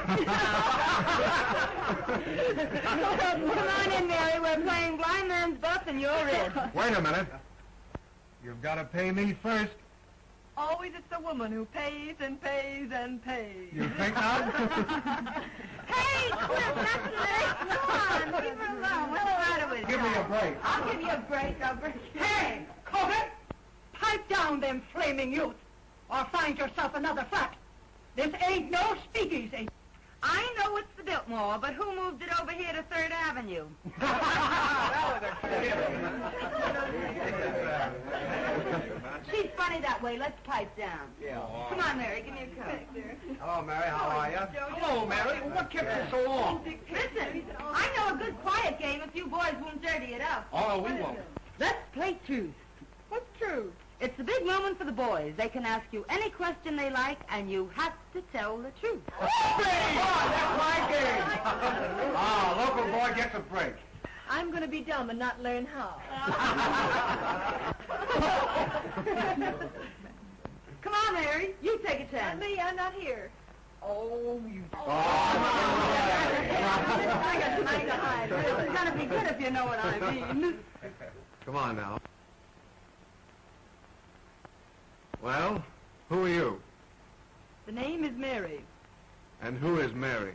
Come on in, Mary. We're playing blind man's buff and you're in. Wait a minute. You've got to pay me first. Always it's the woman who pays and pays and pays. You think not? Hey, Cliff, that's late. Come on, leave her alone. We'll ride it with Give me a break. I'll give you a break. I'll break you. Hey, Corbett! Pipe down them flaming youth, or find yourself another flat. This ain't no speakeasy. I know it's the Biltmore, but who moved it over here to 3rd Avenue? She's funny that way. Let's pipe down. Yeah. Come on, Mary. Give me a cup. Hello, Mary. How are you? Hello, Mary. What kept you so long? Listen, I know a good quiet game if you boys won't dirty it up. Oh, we won't. Let's play truth. What's true? It's the big moment for the boys. They can ask you any question they like, and you have to tell the truth. That's my game. Local boy gets a break. I'm going to be dumb and not learn how. Come on, Mary. You take a chance. Me, I'm not here. Oh, you... I got tonight to hide. It's going to be good if you know what I mean. Come on now. Well, who are you? The name is Mary. And who is Mary?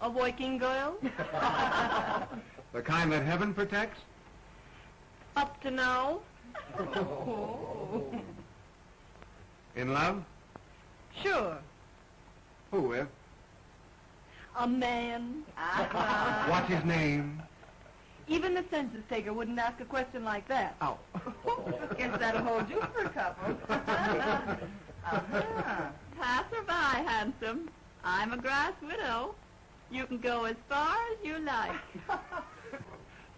A working girl. The kind that heaven protects? Up to now. In love? Sure. Who with? A man. What's his name? Even the census taker wouldn't ask a question like that. Oh. Guess that'll hold you for a couple. Pass or by, handsome. I'm a grass widow. You can go as far as you like.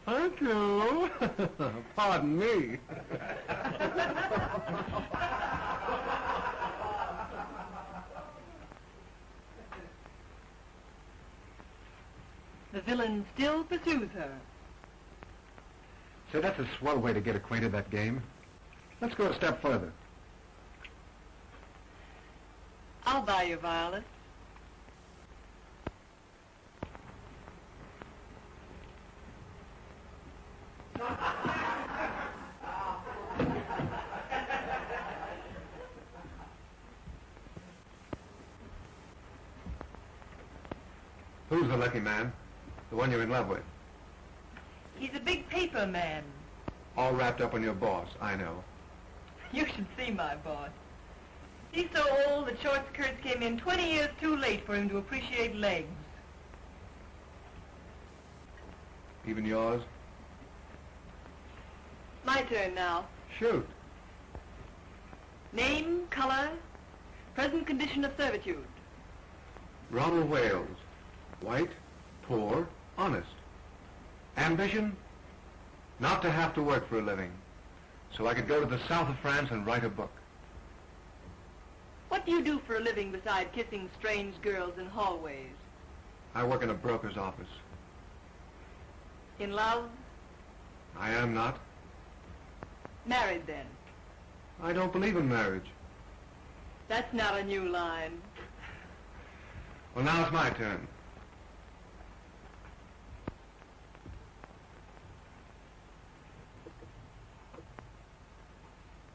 Thank you. Pardon me. The villain still pursues her. Say, that's a swell way to get acquainted, that game. Let's go a step further. I'll buy you, Violet. Who's the lucky man? The one you're in love with? He's a big paper man. All wrapped up in your boss, I know. You should see my boss. He's so old that short skirts came in 20 years too late for him to appreciate legs. Even yours? My turn now. Shoot. Name, color, present condition of servitude. Ronald Wales. White, poor, honest. Ambition? Not to have to work for a living. So I could go to the south of France and write a book. What do you do for a living beside kissing strange girls in hallways? I work in a broker's office. In love? I am not. Married then? I don't believe in marriage. That's not a new line. Well, now it's my turn.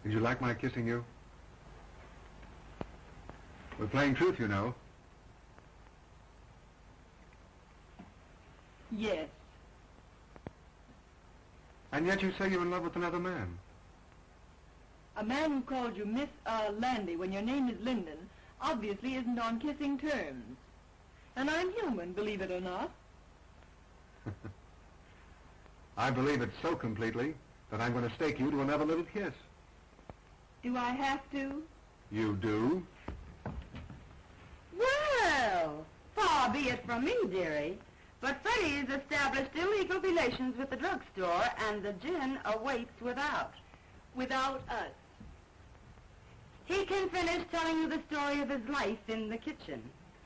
Did you like my kissing you? We're playing truth, you know. Yes. And yet you say you're in love with another man. A man who called you Miss Landy when your name is Linden obviously isn't on kissing terms. And I'm human, believe it or not. I believe it so completely that I'm going to stake you to another little kiss. Do I have to? You do? Well, far be it from me, dearie, but Freddie's established illegal relations with the drugstore, and the gin awaits without. Without us. He can finish telling you the story of his life in the kitchen.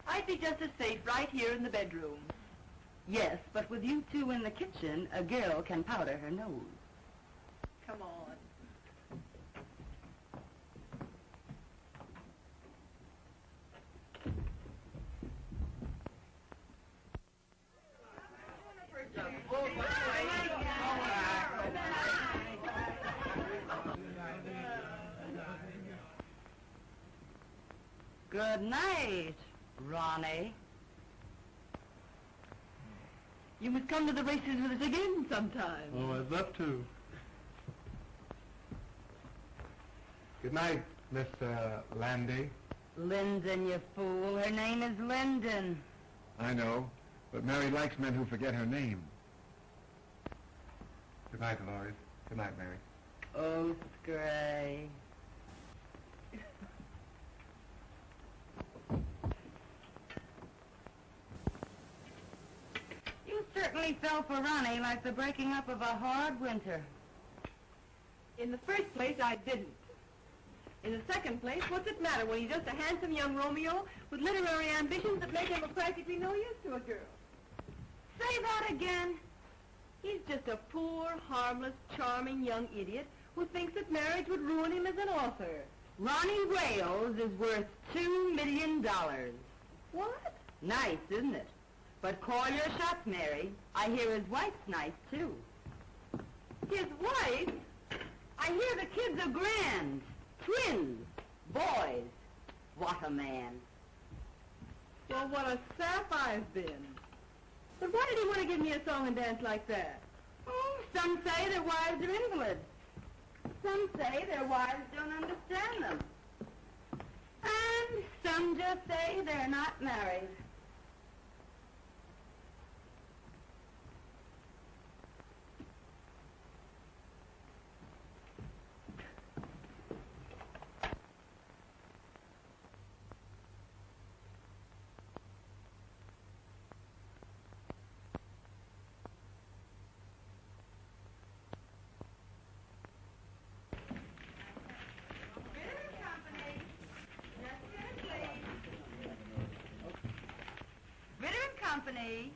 I'd be just as safe right here in the bedroom. Yes, but with you two in the kitchen, a girl can powder her nose. Come on. Good night, Ronnie. You must come to the races with us again sometime. Oh, I'd love to. Good night, Miss Landy. Linden, you fool. Her name is Linden. I know, but Mary likes men who forget her name. Good night, Dolores. Good night, Mary. Oath Gray. You certainly fell for Ronnie like the breaking up of a hard winter. In the first place, I didn't. In the second place, what's it matter when he's just a handsome young Romeo with literary ambitions that make him of practically no use to a girl? Say that again. He's just a poor, harmless, charming young idiot who thinks that marriage would ruin him as an author. Ronnie Wales is worth $2 million. What? Nice, isn't it? But call your shots, Mary. I hear his wife's nice, too. His wife? I hear the kids are grand. Twins. Boys. What a man. Well, what a sap I've been. But why did he want to give me a song and dance like that? Oh, some say their wives are invalids. Some say their wives don't understand them. And some just say they're not married. Company.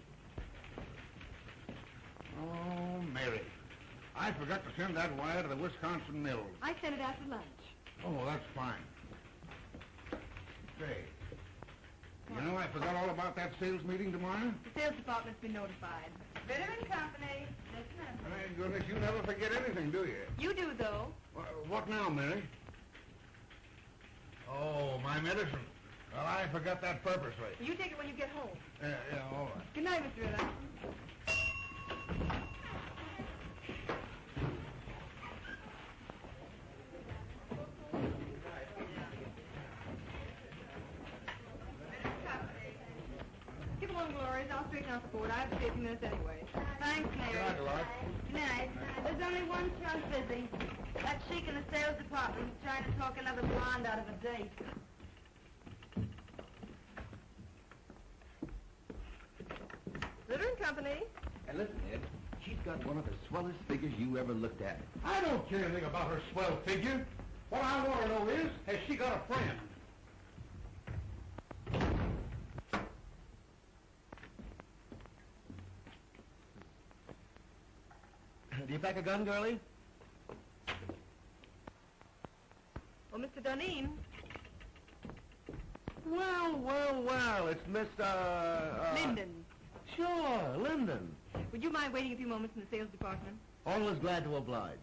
Oh, Mary. I forgot to send that wire to the Wisconsin Mills. I sent it after lunch. Oh, that's fine. Say, you know I forgot all about that sales meeting tomorrow? The sales department's been notified. Bitter and Company. Listen. Thank goodness you never forget anything, do you? You do, though. What now, Mary? Oh, my medicine. Well, I forgot that purposely. You take it when you get home. Yeah, all right. Good night, Mr. Ritter. Give along, Gloria. I'll straighten out the board. I have to stay a few minutes anyway. Thanks, Mary. Good night, Dolores. Good night. There's only one trunk busy. That sheik in the sales department is trying to talk another blonde out of a date. Ritter and Company. And listen, Ed, she's got one of the swellest figures you ever looked at. I don't care anything about her swell figure. What I want to know is, has she got a friend? Do you pack a gun, girlie? Well, Mr. Dunedin. Well, it's Miss, Linden. Sure, Linden. Would you mind waiting a few moments in the sales department? Always glad to oblige.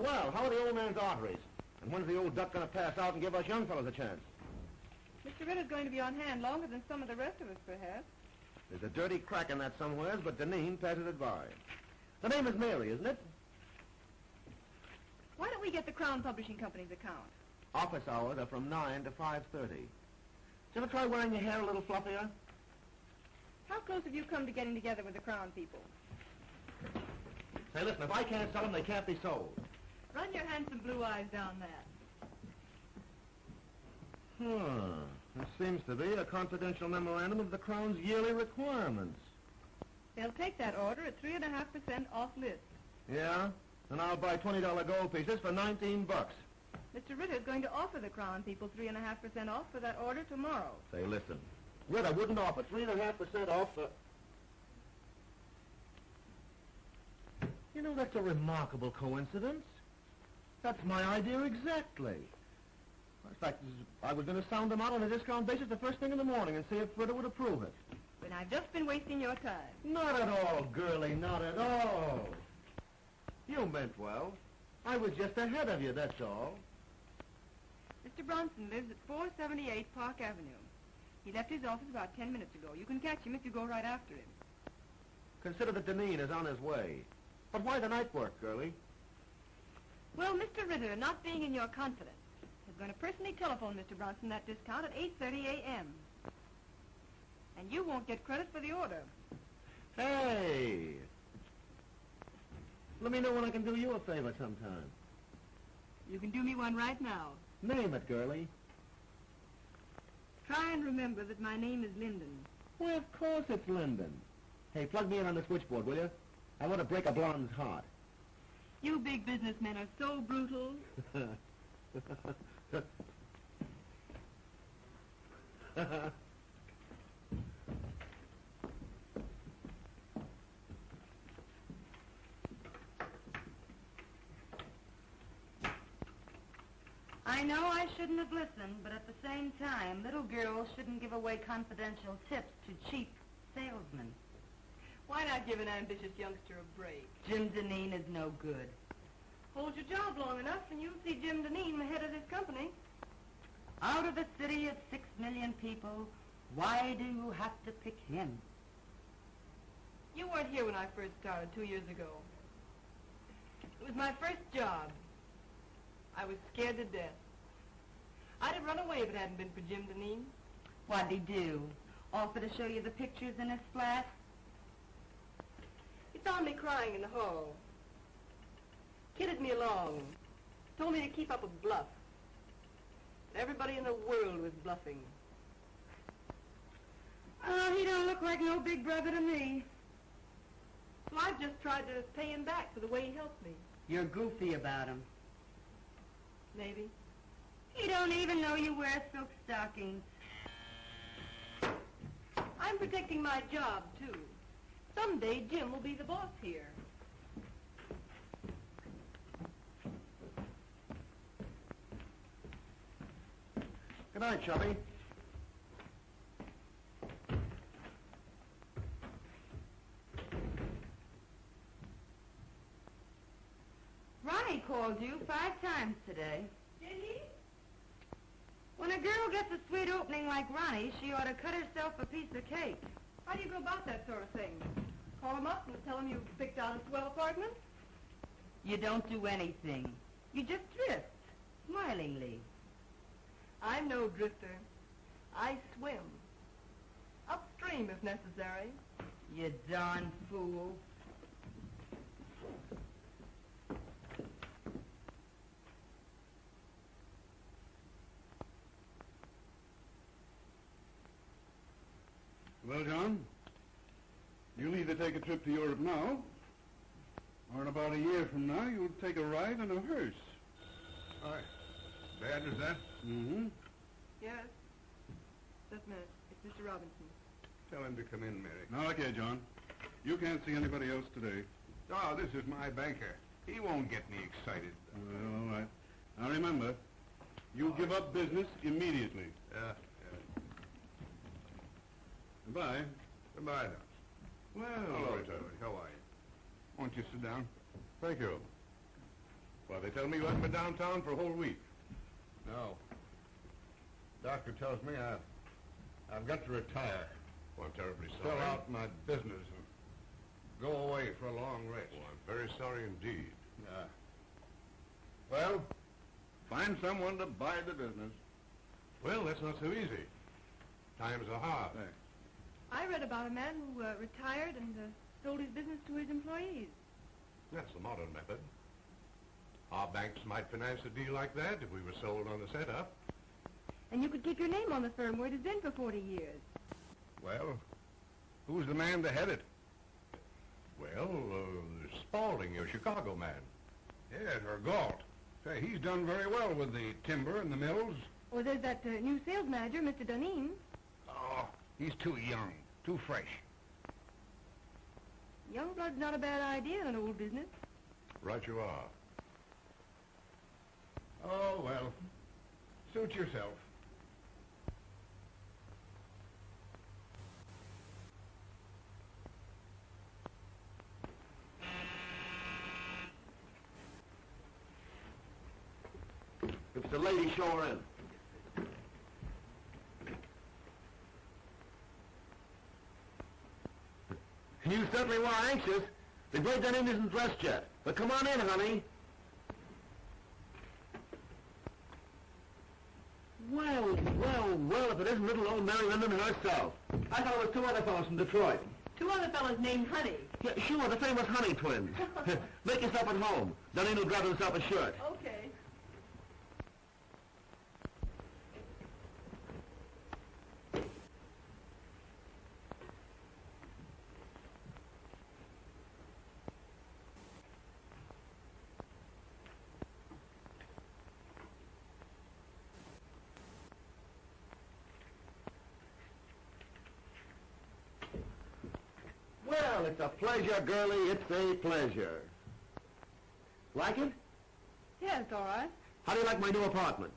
Well, how are the old man's arteries? And when's the old duck going to pass out and give us young fellows a chance? Mr. Ritter's going to be on hand longer than some of the rest of us, perhaps. There's a dirty crack in that somewheres, but Deneen passes it by. The name is Mary, isn't it? Why don't we get the Crown Publishing Company's account? Office hours are from 9 to 5:30. Did you ever try wearing your hair a little fluffier? How close have you come to getting together with the Crown people? Say, listen, if I can't sell them, they can't be sold. Run your handsome blue eyes down that. There seems to be a confidential memorandum of the Crown's yearly requirements. They'll take that order at 3.5% off list. Yeah? And I'll buy $20 gold pieces for $19. Mr. Ritter's going to offer the Crown people 3.5% off for that order tomorrow. Say, listen. Ritter wouldn't offer 3.5% off for... You know, that's a remarkable coincidence. That's my idea exactly. In fact, I was going to sound them out on a discount basis the first thing in the morning and see if Fritter would approve it. But I've just been wasting your time. Not at all, girlie, not at all. You meant well. I was just ahead of you, that's all. Mr. Bronson lives at 478 Park Avenue. He left his office about 10 minutes ago. You can catch him if you go right after him. Consider that Deneen is on his way. But why the night work, girlie? Well, Mr. Ritter, not being in your confidence, is going to personally telephone Mr. Bronson that discount at 8:30 a.m. And you won't get credit for the order. Hey! Let me know when I can do you a favor sometime. You can do me one right now. Name it, girlie. Try and remember that my name is Linden. Well, of course it's Linden. Hey, plug me in on the switchboard, will you? I want to break a blonde's heart. You big businessmen are so brutal. I know I shouldn't have listened, but at the same time, little girls shouldn't give away confidential tips to cheap salesmen. Why not give an ambitious youngster a break? Jim Deneen is no good. Hold your job long enough and you'll see Jim Deneen the head of this company. Out of a city of 6 million people, why do you have to pick him? You weren't here when I first started 2 years ago. It was my first job. I was scared to death. I'd have run away if it hadn't been for Jim Deneen. What'd he do? Offer to show you the pictures in his flat? He found me crying in the hall. Kidded me along. Told me to keep up a bluff. Everybody in the world was bluffing. Oh, he don't look like no big brother to me. So I've just tried to pay him back for the way he helped me. You're goofy about him. Maybe. He don't even know you wear silk stockings. I'm protecting my job, too. Someday Jim will be the boss here. Good night, Chubby. Ronnie called you 5 times today. Did he? When a girl gets a sweet opening like Ronnie, she ought to cut herself a piece of cake. How do you go about that sort of thing? Call him up and tell him you've picked out a swell apartment? You don't do anything. You just drift, smilingly. I'm no drifter. I swim. Upstream, if necessary. You darn fool. Well, John, you'll either take a trip to Europe now, or in about a year from now, you'll take a ride in a hearse. Aye. Bad as that? Mm-hmm. Yes. Just a minute. It's Mr. Robinson. Tell him to come in, Mary. Now, look here, John. You can't see anybody else today. Oh, this is my banker. He won't get me excited. Well, all right. Now, remember, you give up business immediately. Yeah. Goodbye. Goodbye, now. Well, Hello, George. How are you? Won't you sit down? thank you. Well, they tell me you haven't been downtown for a whole week. No. Doctor tells me I've got to retire. Well, I'm terribly sorry. Sell out my business and go away for a long rest. Well, I'm very sorry indeed. Well, find someone to buy the business. Well, that's not so easy. Times are hard. Thanks. I read about a man who retired and sold his business to his employees. That's the modern method. Our banks might finance a deal like that if we were sold on the setup. And you could keep your name on the firm where it has been for 40 years. Well, who's the man to head it? Well, Spaulding, your Chicago man. Yes, or Galt. Say, he's done very well with the timber and the mills. Or there's that new sales manager, Mr. Duneen. Oh, he's too young, too fresh. Young blood's not a bad idea in an old business. Right you are. Oh, well. Suit yourself. If it's a lady, show her in. You certainly were anxious. The Great Dane isn't dressed yet. But come on in, honey. Well, if it isn't little old Mary Linden herself. I thought it was two other fellows from Detroit. Two other fellows named Honey. Yeah, sure, the famous Honey twins. Make yourself at home. Dunning will grab himself a shirt. Okay. Well, it's a pleasure, girlie. It's a pleasure. Like it? Yeah, it's all right. How do you like my new apartment?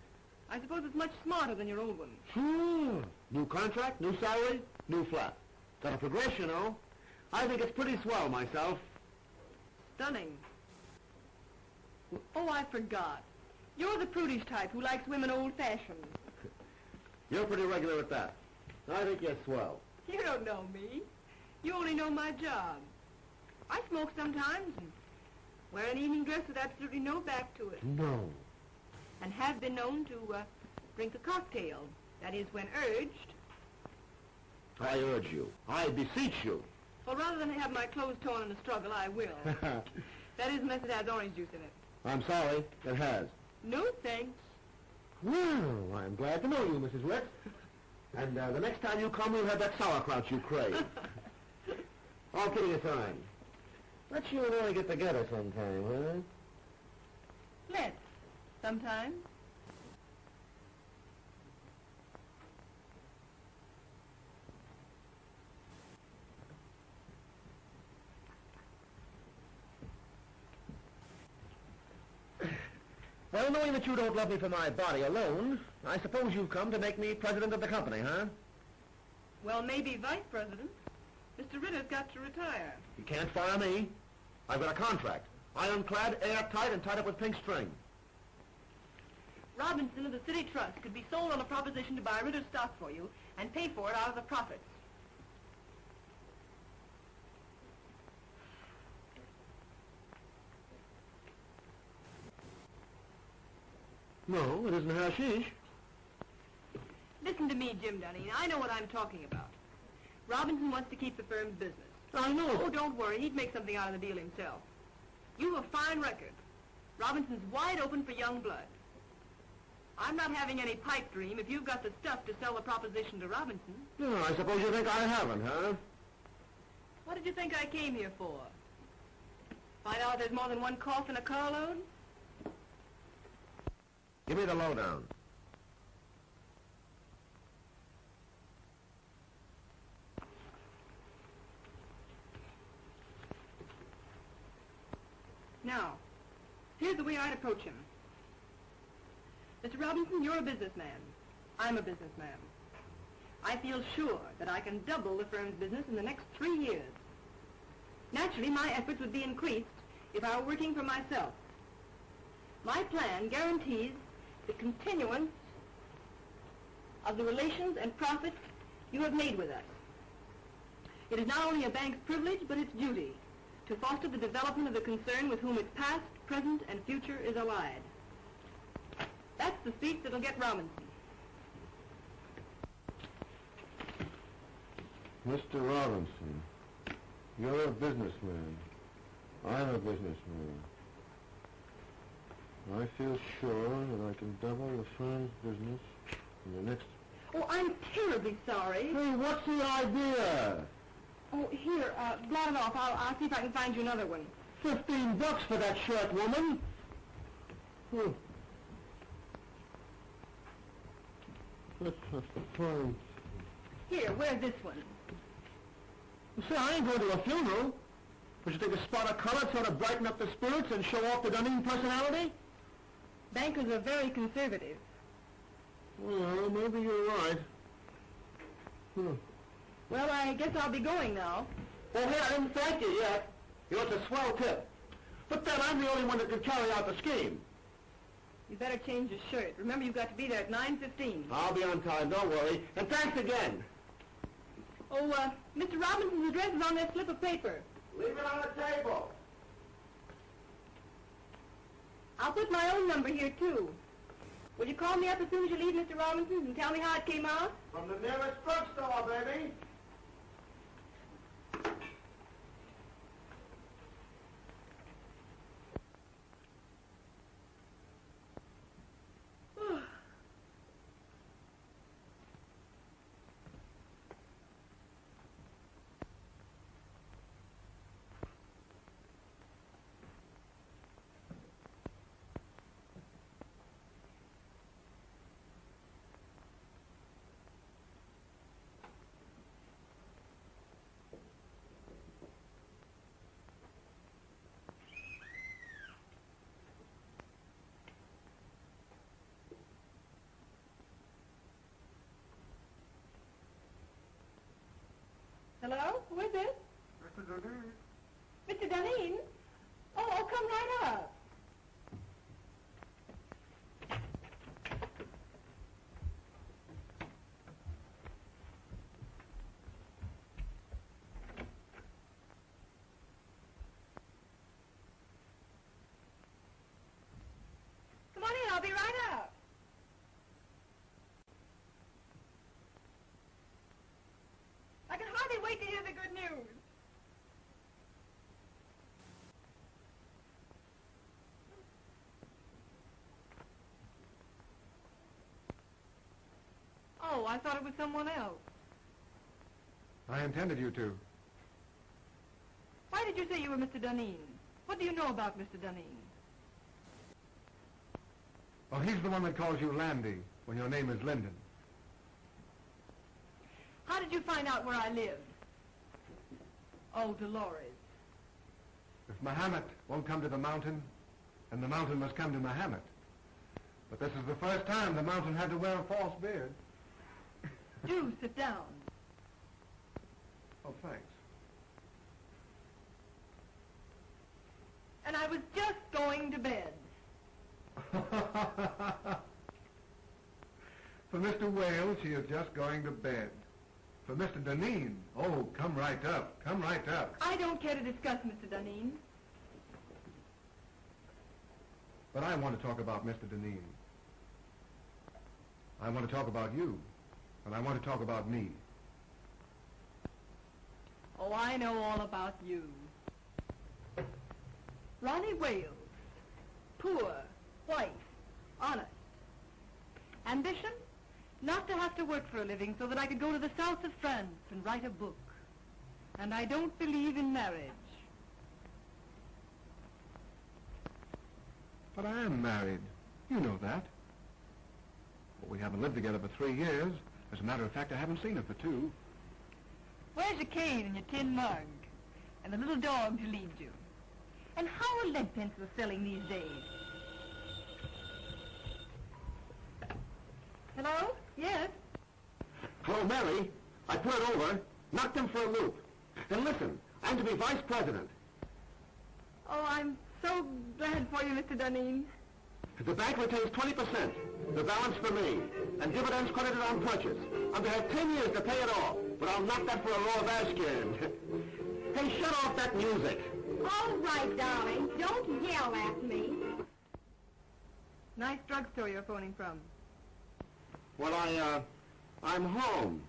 I suppose it's much smarter than your old one. Sure. New contract, new salary, new flat. Got a progression, oh? I think it's pretty swell myself. Stunning. Oh, I forgot. You're the prudish type who likes women old-fashioned. You're pretty regular at that. I think you're swell. You don't know me. You only know my job. I smoke sometimes and wear an evening dress with absolutely no back to it. No. And have been known to drink a cocktail. That is, when urged. I urge you. I beseech you. Well, rather than have my clothes torn in a struggle, I will. That is, unless it has orange juice in it. I'm sorry. It has. No, thanks. Well, I'm glad to know you, Mrs. Rex. And the next time you come, we'll have that sauerkraut you crave. All kidding aside, let's you and I get together sometime, huh? Let's. Sometime. Well, knowing that you don't love me for my body alone, I suppose you've come to make me president of the company, huh? Well, maybe vice president. Mr. Ritter's got to retire. You can't fire me. I've got a contract. Ironclad, airtight, and tied up with pink string. Robinson of the City Trust could be sold on a proposition to buy Ritter's stock for you and pay for it out of the profits. No, it isn't hashish. Listen to me, Jim Dunning. I know what I'm talking about. Robinson wants to keep the firm's business. I know. Oh, don't worry. He'd make something out of the deal himself. You have a fine record. Robinson's wide open for young blood. I'm not having any pipe dream if you've got the stuff to sell the proposition to Robinson. No, I suppose you think I haven't, huh? What did you think I came here for? Find out there's more than one cough in a carload? Give me the lowdown. Now, here's the way I'd approach him. Mr. Robinson, you're a businessman. I'm a businessman. I feel sure that I can double the firm's business in the next 3 years. Naturally, my efforts would be increased if I were working for myself. My plan guarantees the continuance of the relations and profits you have made with us. It is not only a bank's privilege, but its duty to foster the development of the concern with whom its past, present, and future is allied. That's the speech that'll get Robinson. Mr. Robinson, you're a businessman. I'm a businessman. I feel sure that I can double the firm's business in the next... Oh, I'm terribly sorry. Hey, what's the idea? Oh, here, blot it off. I'll see if I can find you another one. $15 for that shirt, woman. That's fine. Here, wear this one. See, I ain't going to a funeral. Would you take a spot of color, sort of brighten up the spirits and show off the Dunning personality? Bankers are very conservative. Well, maybe you're right. Well, I guess I'll be going now. Oh, hey, I didn't thank you yet. You know, it's a swell tip. But then I'm the only one that could carry out the scheme. You better change your shirt. Remember, you've got to be there at 9:15. I'll be on time, don't worry. And thanks again. Oh, Mr. Robinson's address is on that slip of paper. Leave it on the table. I'll put my own number here, too. Will you call me up as soon as you leave Mr. Robinson's and tell me how it came out? From the nearest drugstore, baby. Hello? Who is it? Mr. Dunning. Mr. Dunning? Oh, come right up. Come on in, I'll be right up. I can hardly wait to hear the good news. Oh, I thought it was someone else. I intended you to. Why did you say you were Mr. Dunning? What do you know about Mr. Dunning? Oh, he's the one that calls you Landy when your name is Linden. How did you find out where I lived? Oh, Dolores. If Mahomet won't come to the mountain, then the mountain must come to Mahomet. But this is the first time the mountain had to wear a false beard. Do sit down. Oh, thanks. And I was just going to bed. For Mr. Wales, she is just going to bed. For Mr. Dunning, oh, come right up, come right up. I don't care to discuss Mr. Dunning. But I want to talk about Mr. Dunning. I want to talk about you, and I want to talk about me. Oh, I know all about you. Ronnie Wales. Poor, white, honest. Ambition? Not to have to work for a living so that I could go to the south of France and write a book. And I don't believe in marriage. But I am married. You know that. But we haven't lived together for 3 years. As a matter of fact, I haven't seen her for 2. Where's your cane and your tin mug? And the little dog to lead you? And how are lead pencils selling these days? Hello? Yes? Hello, Mary. I put it over, knocked him for a loop. And listen, I'm to be vice president. Oh, I'm so glad for you, Mr. Dunning. The bank retains 20%, the balance for me, and dividends credited on purchase. I'm to have 10 years to pay it all, but I'll knock that for a law of Ashcan. Hey, shut off that music. All right, darling. Don't yell at me. Nice drugstore you're phoning from. Well, I'm home.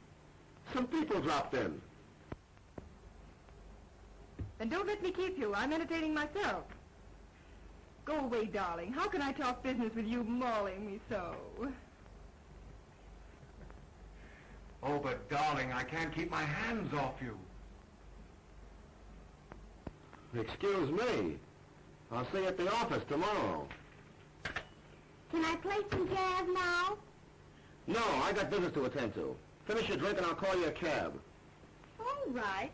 Some people dropped in. Then don't let me keep you. I'm entertaining myself. Go away, darling. How can I talk business with you mauling me so? Oh, but darling, I can't keep my hands off you. Excuse me. I'll see you at the office tomorrow. Can I play some jazz now? No, I got business to attend to. Finish your drink and I'll call you a cab. All right.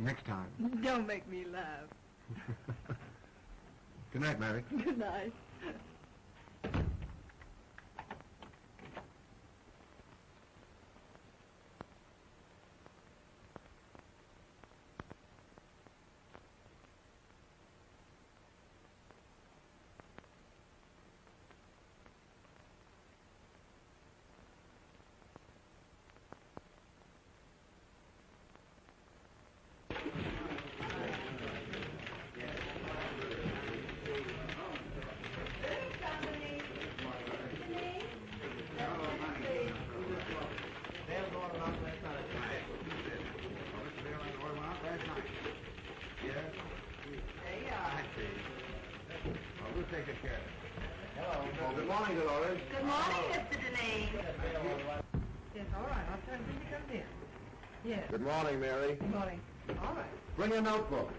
Next time. Don't make me laugh. Good night, Mary. Good night. Good morning, Dolores. Good morning, Mr. Deneen. Yes, all right. I'll tell him when he comes in. Yes. Good morning, Mary. Good morning. All right. Bring your notebook.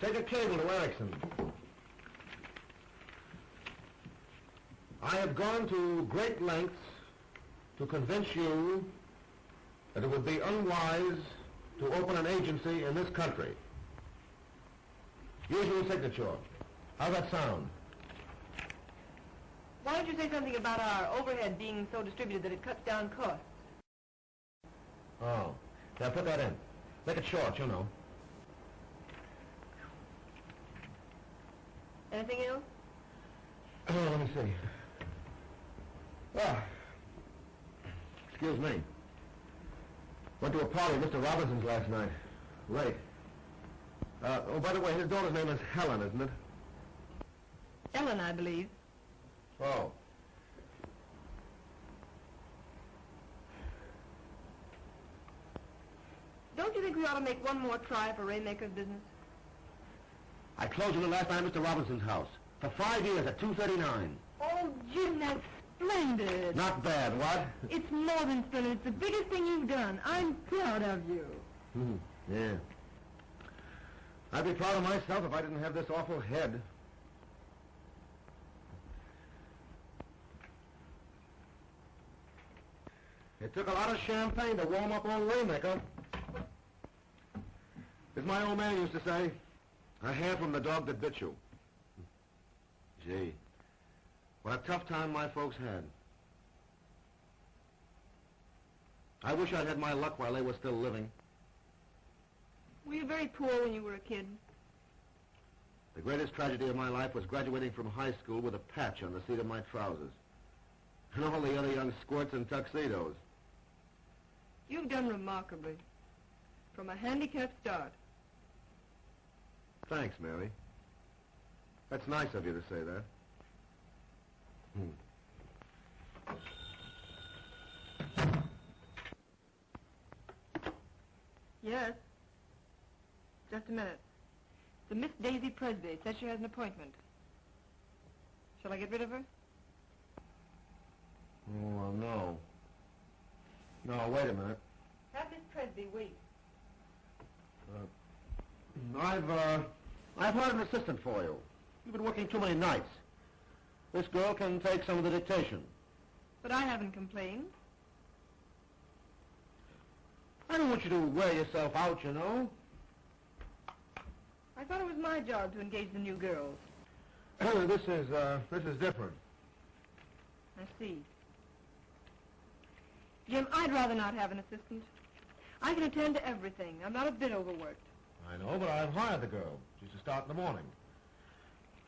Take a cable to Erickson. I have gone to great lengths to convince you that it would be unwise to open an agency in this country. Usual signature. How's that sound? Why don't you say something about our overhead being so distributed that it cuts down costs? Oh. Now put that in. Make it short, you know. Anything else? Oh, let me see. Ah. Excuse me. Went to a party at Mr. Robinson's last night. Late. Oh, by the way, his daughter's name is Helen, isn't it? Ellen, I believe. Oh. Don't you think we ought to make one more try for Raymaker's business? I closed on it last night at Mr. Robinson's house. For 5 years at $2.39. Oh, Jim, that's splendid. Not bad, what? It's more than splendid. It's the biggest thing you've done. I'm proud of you. Yeah. I'd be proud of myself if I didn't have this awful head. It took a lot of champagne to warm up old Raymaker. As my old man used to say, a hair from the dog that bit you. Gee, what a tough time my folks had. I wish I'd had my luck while they were still living. Were you very poor when you were a kid? The greatest tragedy of my life was graduating from high school with a patch on the seat of my trousers. And all the other young squirts in tuxedos. You've done remarkably. From a handicapped start. Thanks, Mary. That's nice of you to say that. Yes. Just a minute. The Miss Daisy Presby says she has an appointment. Shall I get rid of her? Oh, well, no. No, wait a minute. Have Miss Presby wait. I've hired an assistant for you. You've been working too many nights. This girl can take some of the dictation. But I haven't complained. I don't want you to wear yourself out, you know. I thought it was my job to engage the new girls. This is different. I see. Jim, I'd rather not have an assistant. I can attend to everything. I'm not a bit overworked. I know, but I've hired the girl. She's to start in the morning.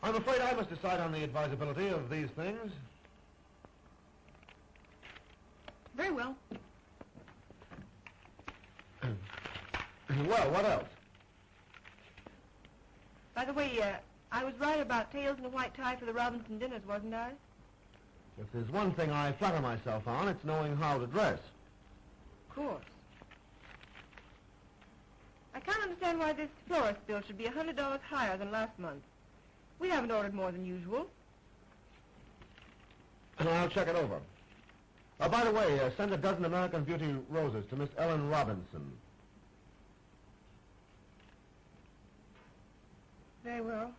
I'm afraid I must decide on the advisability of these things. Very well. Well, what else? By the way, I was right about tails and a white tie for the Robinson dinners, wasn't I? If there's one thing I flatter myself on, it's knowing how to dress. Of course. I can't understand why this florist bill should be $100 higher than last month. We haven't ordered more than usual. I'll check it over. By the way, send a dozen American Beauty roses to Miss Ellen Robinson. Very well.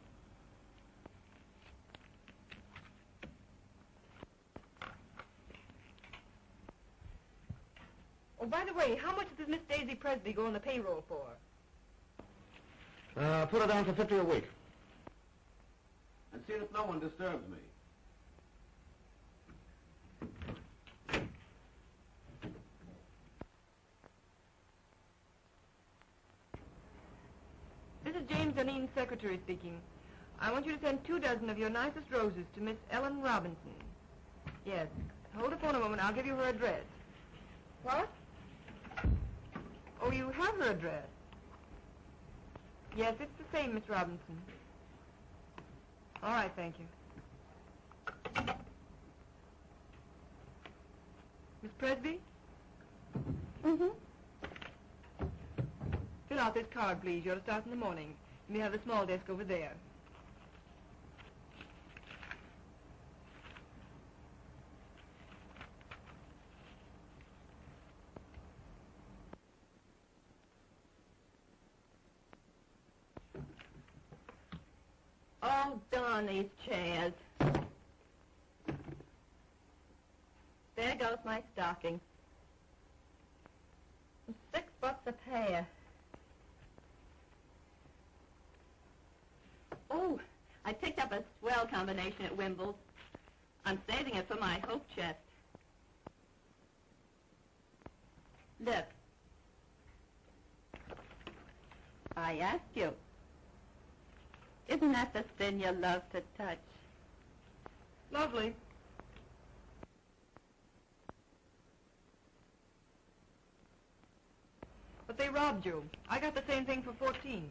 Oh, by the way, how much does Miss Daisy Presby go on the payroll for? Put her down for 50 a week. And see that no one disturbs me. This is James Duneen's secretary speaking. I want you to send 2 dozen of your nicest roses to Miss Ellen Robinson. Yes. Hold the phone a moment. I'll give you her address. What? Oh, you have her address. Yes, it's the same, Miss Robinson. All right, thank you. Miss Presby? Mm-hmm. Fill out this card, please. You're to start in the morning. You may have the small desk over there. Oh, darn these chairs. There goes my stocking. $6 a pair. Oh, I picked up a swell combination at Wimble's. I'm saving it for my hope chest. Look. I ask you. Isn't that the thing you love to touch? Lovely. But they robbed you. I got the same thing for 14.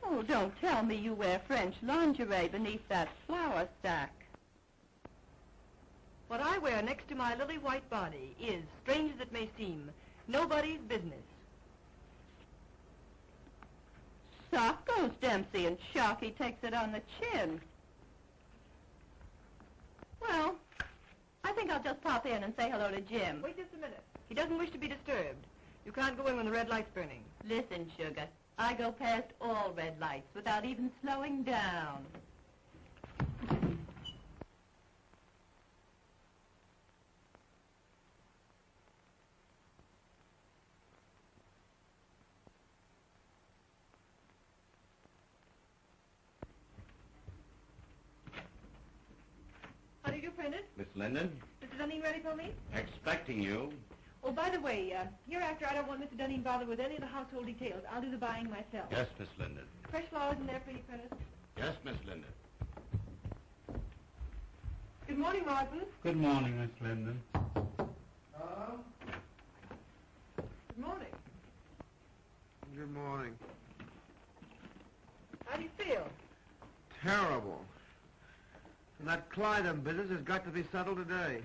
Oh, don't tell me you wear French lingerie beneath that flour sack. What I wear next to my lily white body is, strange as it may seem, nobody's business. Sock goes Dempsey, and Sharky takes it on the chin. Well, I think I'll just pop in and say hello to Jim. Wait just a minute. He doesn't wish to be disturbed. You can't go in when the red light's burning. Listen, Sugar, I go past all red lights without even slowing down. How do you do, Prentice? Miss Linden, Mr. Dunning ready for me? expecting you. Oh, by the way, hereafter I don't want Mr. Dunning bothered with any of the household details. I'll do the buying myself. Yes, Miss Linden. Fresh flowers in there for you, Prentice. Yes, Miss Linden. Good morning, Martin. Good morning, Miss Linden. Good morning. Good morning. How do you feel? Terrible. And that Clyden business has got to be settled today.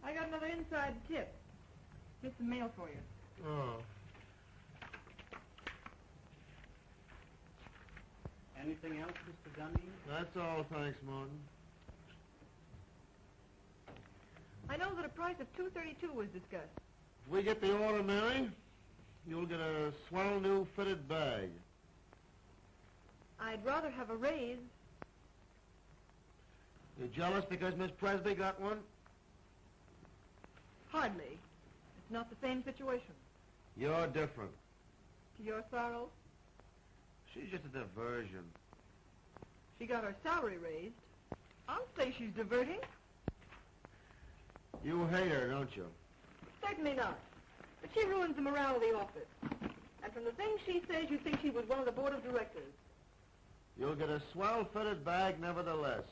I got another inside tip. Here's some mail for you. Oh. Anything else, Mr. Dunning? That's all, thanks, Martin. I know that a price of $2.32 was discussed. If we get the order, Mary, you'll get a swell new fitted bag. I'd rather have a raise. You jealous because Miss Presby got one? Hardly. It's not the same situation. You're different. To your sorrow, She's just a diversion. she got her salary raised. I'll say she's diverting. You hate her, don't you? Certainly not. But she ruins the morale of the office. And from the things she says, you'd think she was one of the board of directors. You'll get a swell fitted bag nevertheless.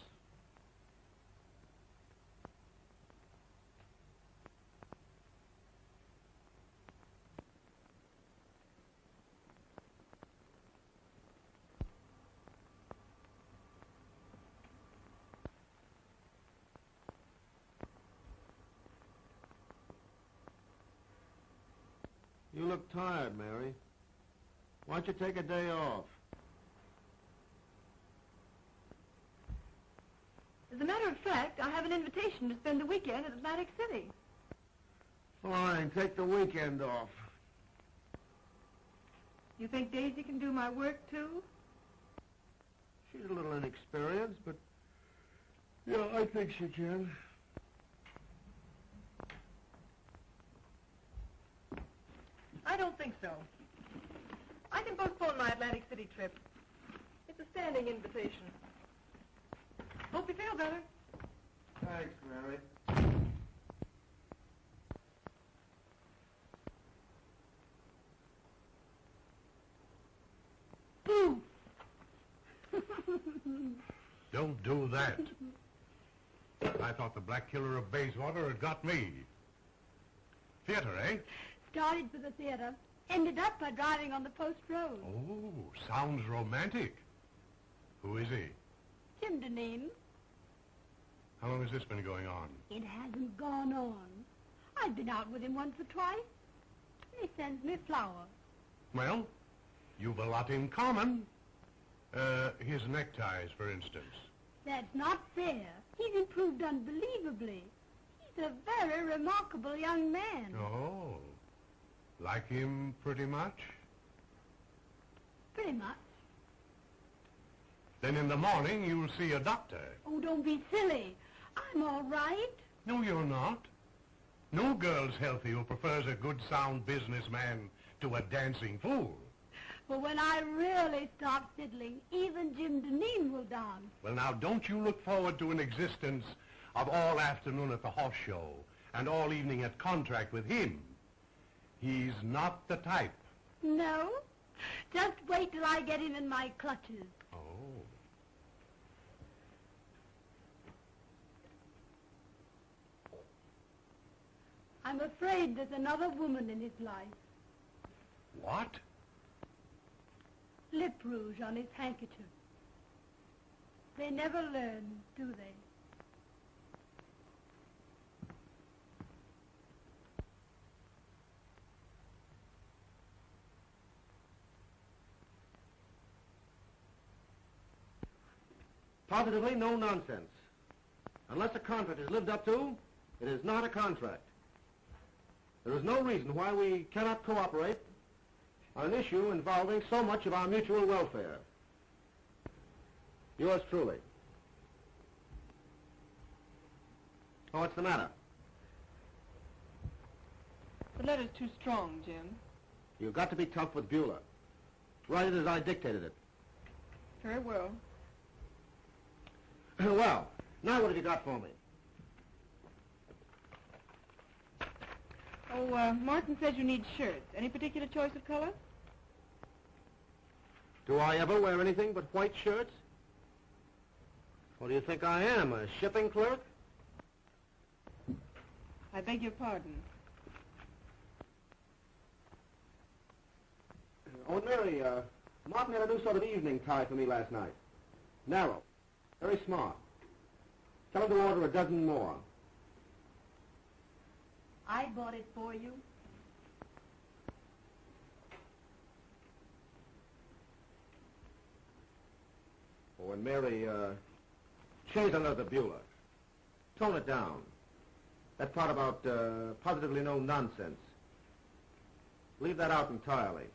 You look tired, Mary. Why don't you take a day off? As a matter of fact, I have an invitation to spend the weekend at Atlantic City. Fine, take the weekend off. You think Daisy can do my work, too? She's a little inexperienced, but yeah, I think she can. think so. I can postpone my Atlantic City trip. It's a standing invitation. Hope you feel better. Thanks, Mary. Boo! Don't do that. I thought the Black Killer of Bayswater had got me. Theater, eh? Started for the theater. Ended up by driving on the post road. Oh, sounds romantic. Who is he? Jim Deneen. How long has this been going on? It hasn't gone on. I've been out with him once or twice. He sends me flowers. Well, you've a lot in common. His neckties, for instance. That's not fair. He's improved unbelievably. He's a very remarkable young man. Oh, like him pretty much? Pretty much. Then in the morning you'll see a doctor. Oh, don't be silly. I'm all right. No, you're not. No girl's healthy who prefers a good, sound businessman to a dancing fool. But when I really start fiddling, even Jim Deneen will dance. Well, now, don't you look forward to an existence of all afternoon at the horse show and all evening at contract with him. He's not the type. No? Just wait till I get him in my clutches. Oh. I'm afraid there's another woman in his life. What? Lip rouge on his handkerchief. They never learn, do they? Positively no nonsense. Unless a contract is lived up to, it is not a contract. There is no reason why we cannot cooperate on an issue involving so much of our mutual welfare. Yours truly. Oh, what's the matter? The letter's too strong, Jim. You've got to be tough with Beulah. Write it as I dictated it. Very well. Well, now what have you got for me? Oh, Martin says you need shirts. Any particular choice of color? Do I ever wear anything but white shirts? What do you think I am, a shipping clerk? I beg your pardon. Oh, Mary, Martin had a new sort of evening tie for me last night. Narrow. Very smart. Tell him to order a dozen more. I bought it for you. Oh, and Mary, change another Beulah. Tone it down. That part about positively no nonsense. Leave that out entirely.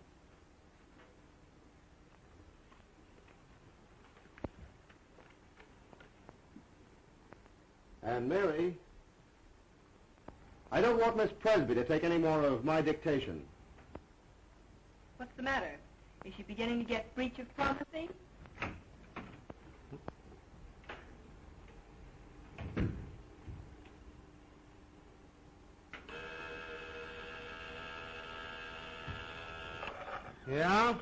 And Mary, I don't want Miss Presby to take any more of my dictation. What's the matter? Is she beginning to get breach of promising? Yeah?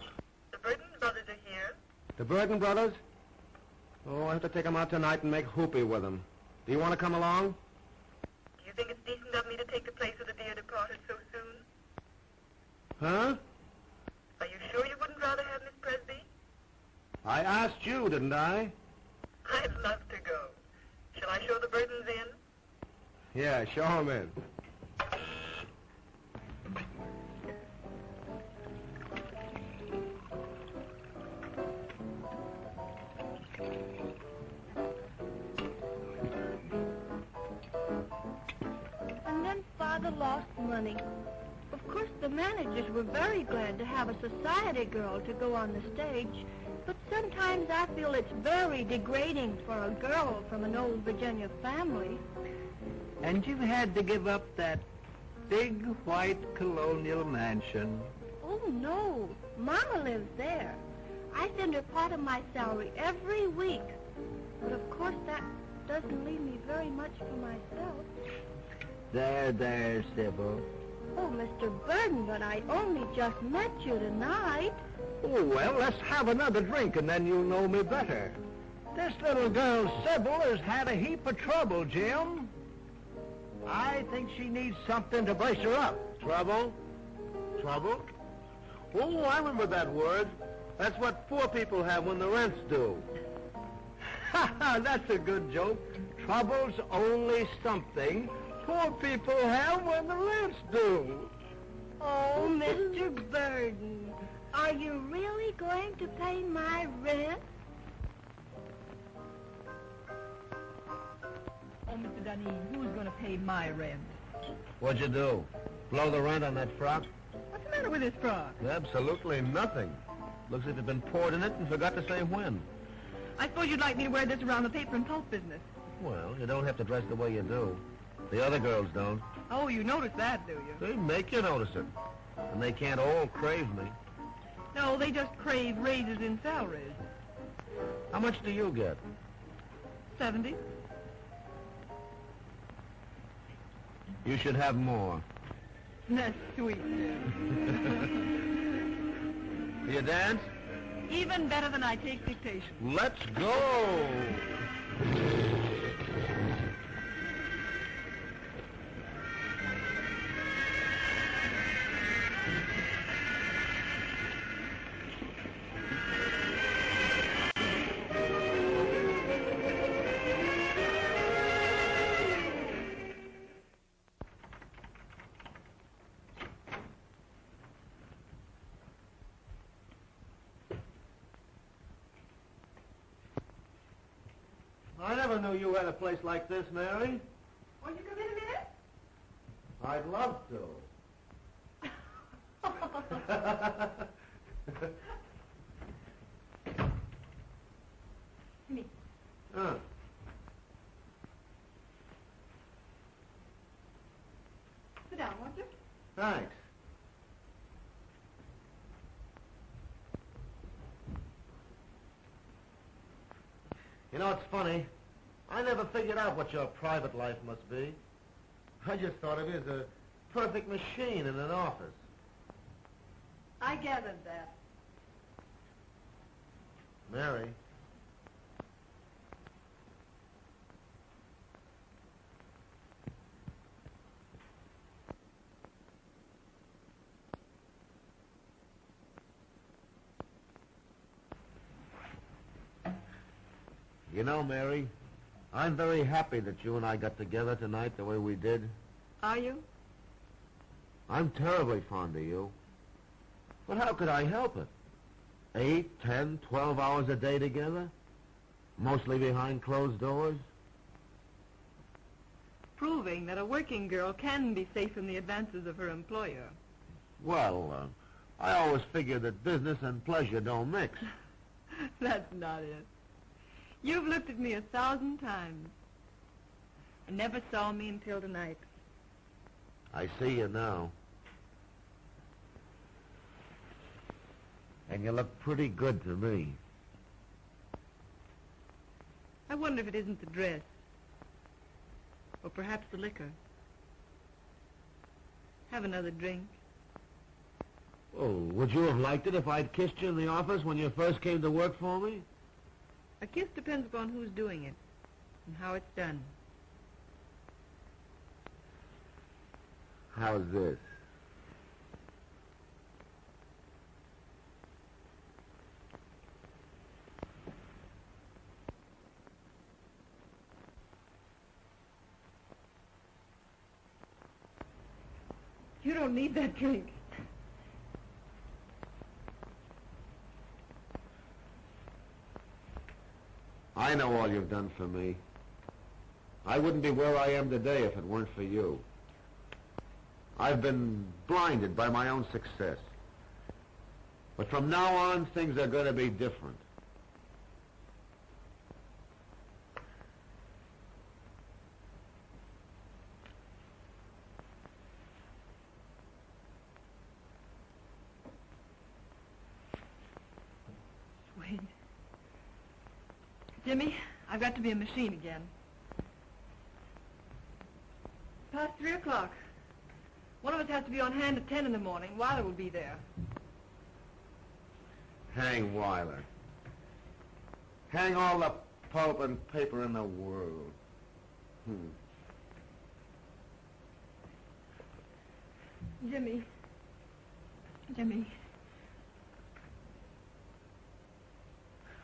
The Burton brothers are here. The Burton brothers? Oh, I have to take them out tonight and make whoopee with them. Do you want to come along? Do you think it's decent of me to take the place of the dear departed so soon? Huh? Are you sure you wouldn't rather have Miss Presby? I asked you, didn't I? I'd love to go. Shall I show the Burtons in? Yeah, show them in. And then Father lost money. Of course, the managers were very glad to have a society girl to go on the stage, but sometimes I feel it's very degrading for a girl from an old Virginia family. And you've had to give up that big white colonial mansion. Oh, no. Mama lives there. I send her part of my salary every week. But of course that doesn't leave me very much for myself. There, Sybil. Oh, Mr. Burden, but I only just met you tonight. Oh, well, let's have another drink and then you'll know me better. This little girl, Sybil, has had a heap of trouble, Jim. I think she needs something to brace her up. Trouble? Trouble? Oh, I remember that word. That's what poor people have when the rent's due. Ha ha, that's a good joke. Trouble's only something poor people have when the rent's due. Oh, Mr. Burden, are you really going to pay my rent? Oh, Mr. Dunne, who's going to pay my rent? What'd you do? Blow the rent on that frock? What's the matter with this frock? Absolutely nothing. Looks as if it'd been poured in it and forgot to say when. I suppose you'd like me to wear this around the paper and pulp business. Well, you don't have to dress the way you do. The other girls don't. Oh, you notice that, do you? They make you notice it. And they can't all crave me. No, they just crave raises in salaries. How much do you get? 70. You should have more. That's sweet. Do you dance? Even better than I take dictation. Let's go! I never knew you had a place like this, Mary. Won't you come in a minute? I'd love to. Me. Huh. Sit down, won't you? Thanks. You know, it's funny. I never figured out what your private life must be. I just thought of you as a perfect machine in an office. I gathered that. Mary. You know, Mary, I'm very happy that you and I got together tonight the way we did. Are you? I'm terribly fond of you. But how could I help it? 8, 10, 12 hours a day together? Mostly behind closed doors? Proving that a working girl can be safe in the advances of her employer. Well, I always figured that business and pleasure don't mix. That's not it. You've looked at me 1,000 times and never saw me until tonight. I see you now. And you look pretty good to me. I wonder if it isn't the dress. Or perhaps the liquor. Have another drink. Oh, would you have liked it if I'd kissed you in the office when you first came to work for me? A kiss depends upon who's doing it and how it's done. How's this? You don't need that drink. I know all you've done for me. I wouldn't be where I am today if it weren't for you. I've been blinded by my own success. But from now on, things are going to be different. Jimmy, I've got to be a machine again. Past 3 o'clock. One of us has to be on hand at 10 in the morning. Weiler will be there. Hang Weiler. Hang all the pulp and paper in the world. Jimmy. Jimmy.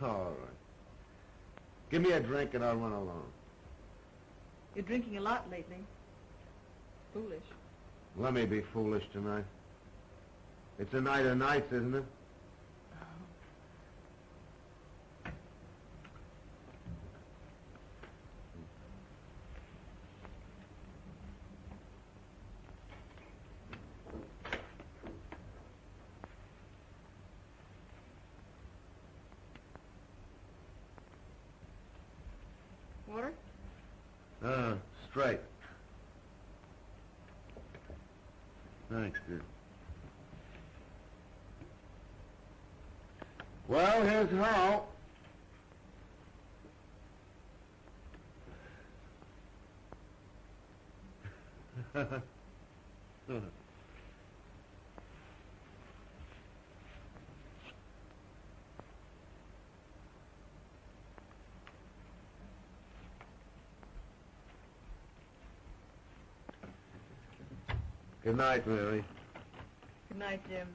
All right. Give me a drink and I'll run along. You're drinking a lot lately. Foolish. Let me be foolish tonight. It's a night of nights, isn't it? Water? Straight. Thanks, dear. Well, here's how. Good night, Mary. Good night, Jim.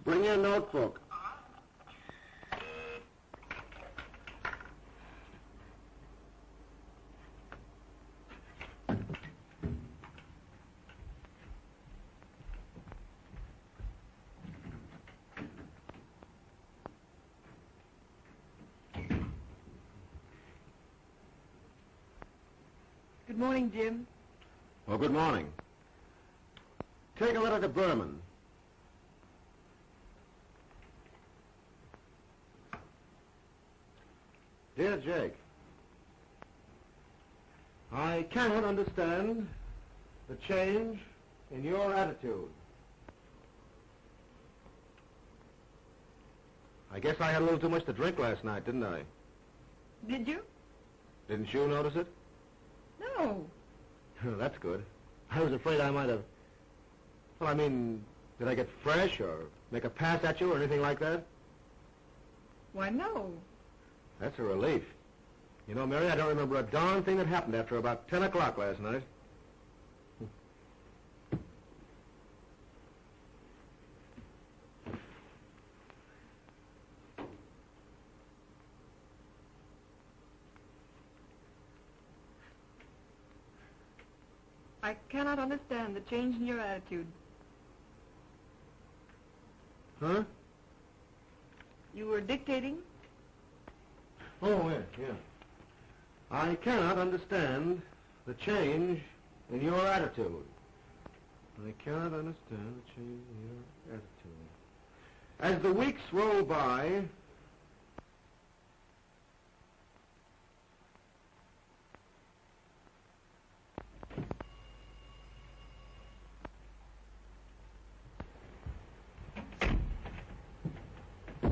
Bring your notebook. Good morning, Jim. Well, good morning. Take a letter to Berman. Dear Jake, I cannot understand the change in your attitude. I guess I had a little too much to drink last night, didn't I? Did you? Didn't you notice it? No. That's good. I was afraid I might have... Well, I mean, did I get fresh or make a pass at you or anything like that? Why, no. That's a relief. You know, Mary, I don't remember a darn thing that happened after about 10 o'clock last night. I cannot understand the change in your attitude. Huh? You were dictating? Oh, yeah. I cannot understand the change in your attitude. I cannot understand the change in your attitude. As the weeks roll by,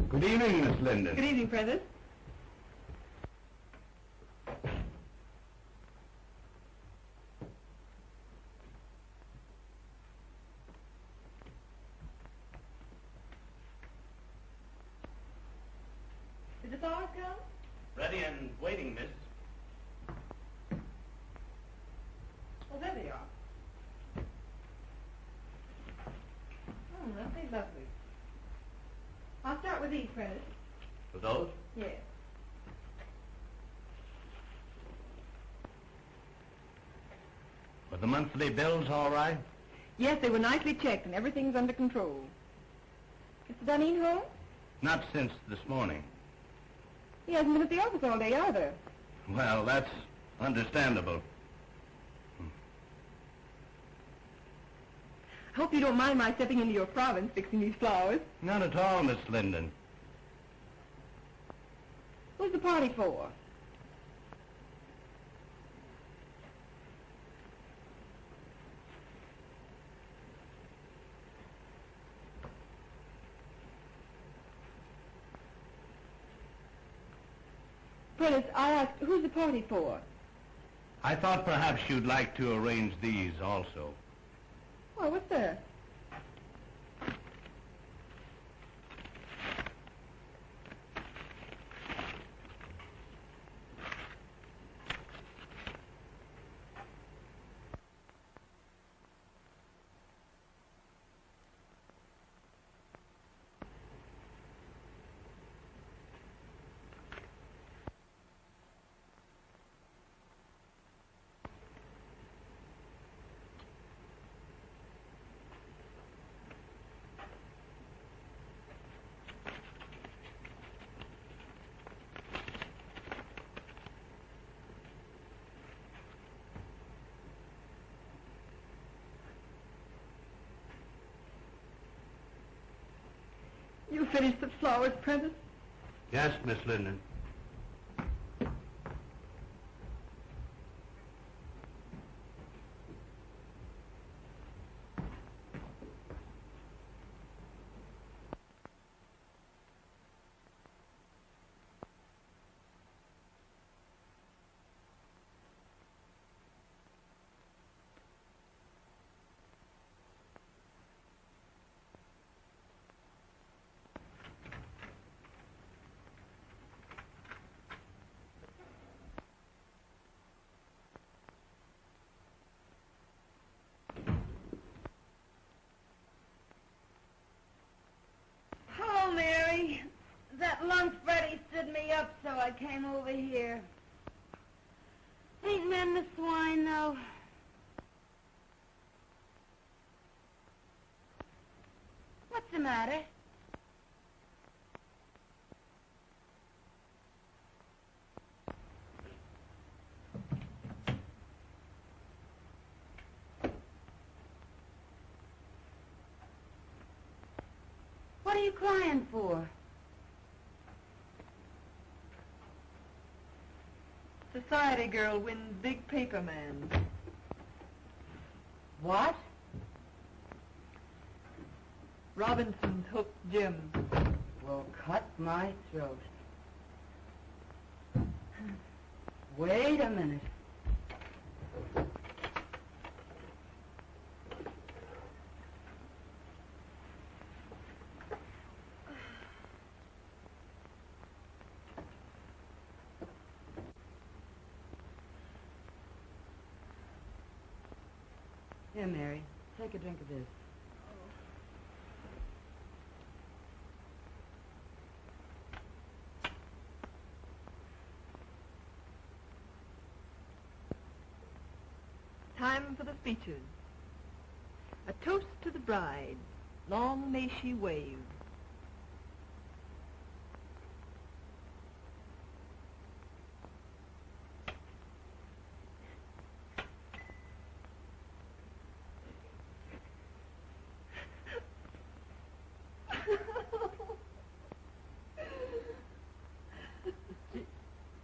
Good evening, Miss Linden. Good evening, Prentice. Is the flowers come? Ready and waiting, miss. Oh, there they are. these, Prentice. For those? Yes. Were the monthly bills all right? Yes, they were nicely checked, and everything's under control. Mr. Dunning home? Not since this morning. He hasn't been at the office all day either. Well, that's understandable. I hope you don't mind my stepping into your province fixing these flowers. Not at all, Miss Linden. Who's the party for? Prentice, I asked, who's the party for? I thought perhaps you'd like to arrange these also. Why, what's that? You finished the flowers, Prentice? Yes, Miss Linden. Hello, Mary. That lunch Freddie stood me up, so I came over here. Ain't men the swine, though? What's the matter? What are you crying for? Society girl wins big paper man. What? Robinson's hooked Jim. Well, cut my throat. Wait a minute. Here, Mary, take a drink of this. Time for the speeches. A toast to the bride. Long may she wave.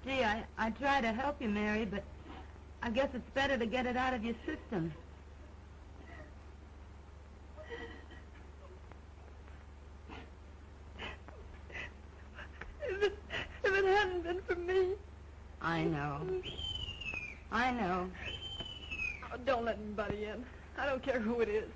Gee, I try to help you, Mary, but I guess it's better to get it out of your system. If it hadn't been for me. I know. I know. Oh, don't let anybody in. I don't care who it is.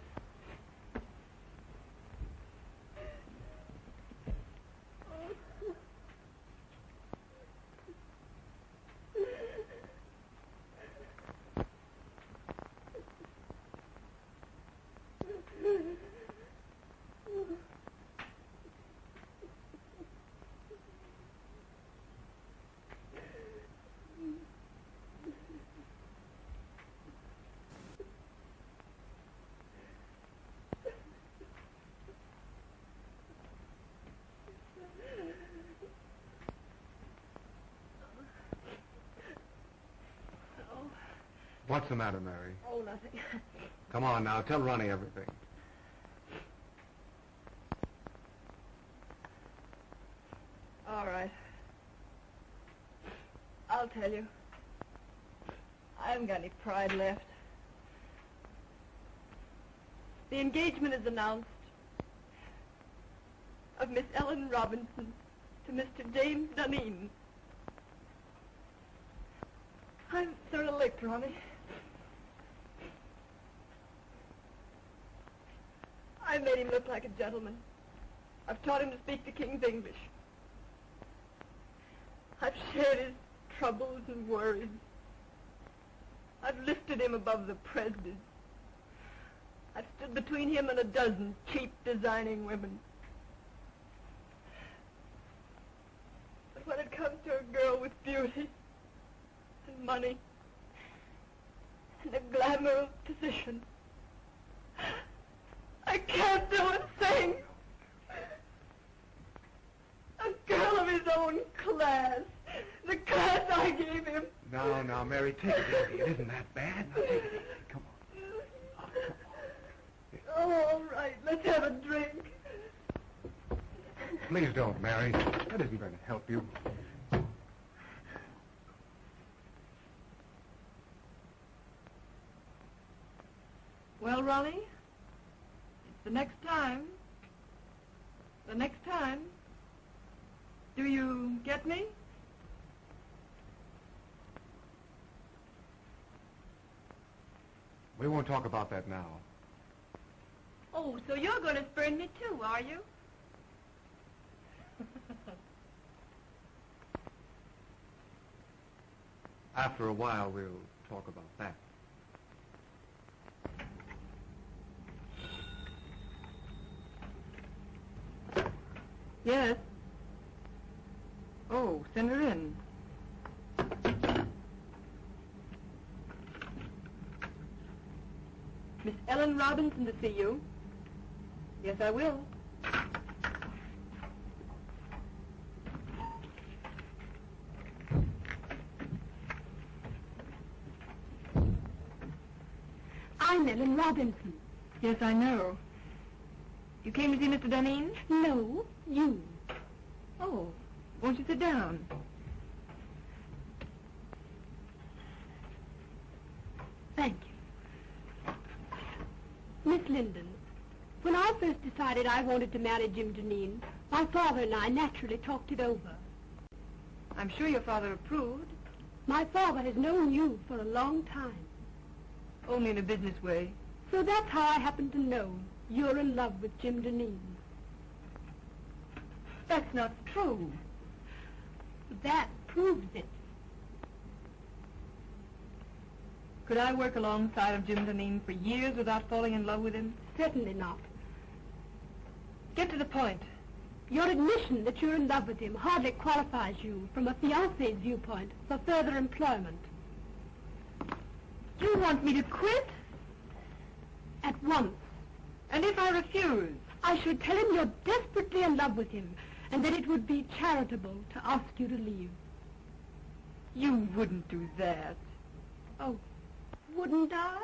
What's the matter, Mary? Oh, nothing. Come on now, tell Ronnie everything. All right. I'll tell you. I haven't got any pride left. The engagement is announced of Miss Ellen Robinson to Mr. James Dunedin. I'm sort of licked, Ronnie. I made him look like a gentleman. I've taught him to speak the King's English. I've shared his troubles and worries. I've lifted him above the prejudice. I've stood between him and a dozen cheap designing women. But when it comes to a girl with beauty and money and the glamour of position, I can't do a thing. A girl of his own class. The class I gave him. Now, Mary, take it easy. It isn't that bad. Now, take it easy. Come on. Oh, all right. Let's have a drink. Please don't, Mary. That isn't going to help you. Well, Ronnie, it's the next time. The next time. Do you get me? We won't talk about that now. Oh, so you're going to spurn me too, are you? After a while, we'll talk about that. Yes. Oh, send her in. Miss Ellen Robinson to see you. Yes, I will. I'm Ellen Robinson. Yes, I know. You came to see Mr. Dunedin? No, you. Oh, won't you sit down? Thank you. Miss Linden, when I first decided I wanted to marry Jim Dunedin, my father and I naturally talked it over. I'm sure your father approved. My father has known you for a long time. Only in a business way. So that's how I happen to know you're in love with Jim Dunedin. That's not true. That proves it. Could I work alongside of Jim Dunedin for years without falling in love with him? Certainly not. Get to the point. Your admission that you're in love with him hardly qualifies you, from a fiancé's viewpoint, for further employment. You want me to quit? At once. And if I refuse? I should tell him you're desperately in love with him, and that it would be charitable to ask you to leave. You wouldn't do that. Oh, wouldn't I?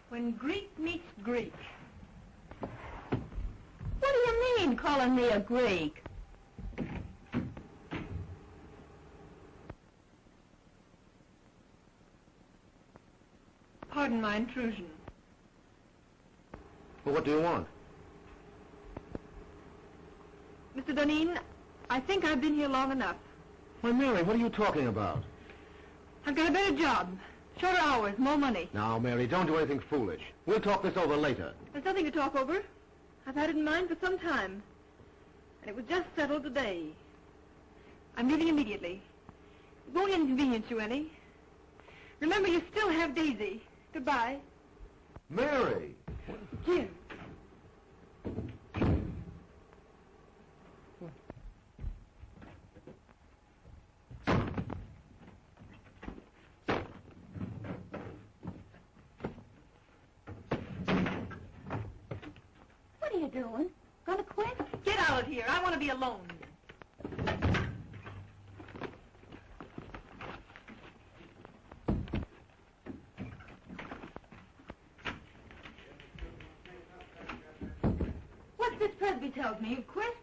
When Greek meets Greek. What do you mean, calling me a Greek? Pardon my intrusion. Well, what do you want? Mr. Dunedin, I think I've been here long enough. Why, Mary, what are you talking about? I've got a better job. Shorter hours, more money. Now, Mary, don't do anything foolish. We'll talk this over later. There's nothing to talk over. I've had it in mind for some time. And it was just settled today. I'm leaving immediately. It won't inconvenience you any. Remember, you still have Daisy. Goodbye. Mary! Jim. doing? Gonna quit? Get out of here. I want to be alone. What's this Presby tells me? You've quit?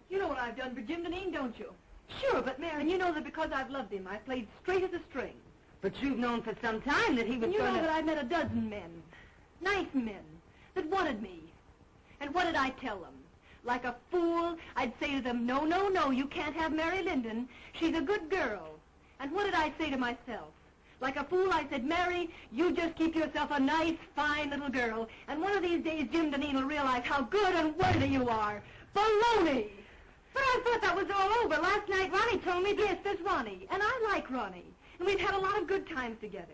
You know what I've done for Jim Deneen, don't you? Sure, but Mary... And you know that because I've loved him, I've played straight as a string. But you've known for some time that he was going to... You know that I've met a dozen men, nice men, that wanted me. And what did I tell them? Like a fool, I'd say to them, no, no, no, you can't have Mary Linden. She's a good girl. And what did I say to myself? Like a fool, I said, Mary, you just keep yourself a nice, fine little girl. And one of these days, Jim Deneen will realize how good and worthy you are. Baloney! But I thought that was all over. Last night, Ronnie told me, yes, there's Ronnie. And I like Ronnie. And we've had a lot of good times together.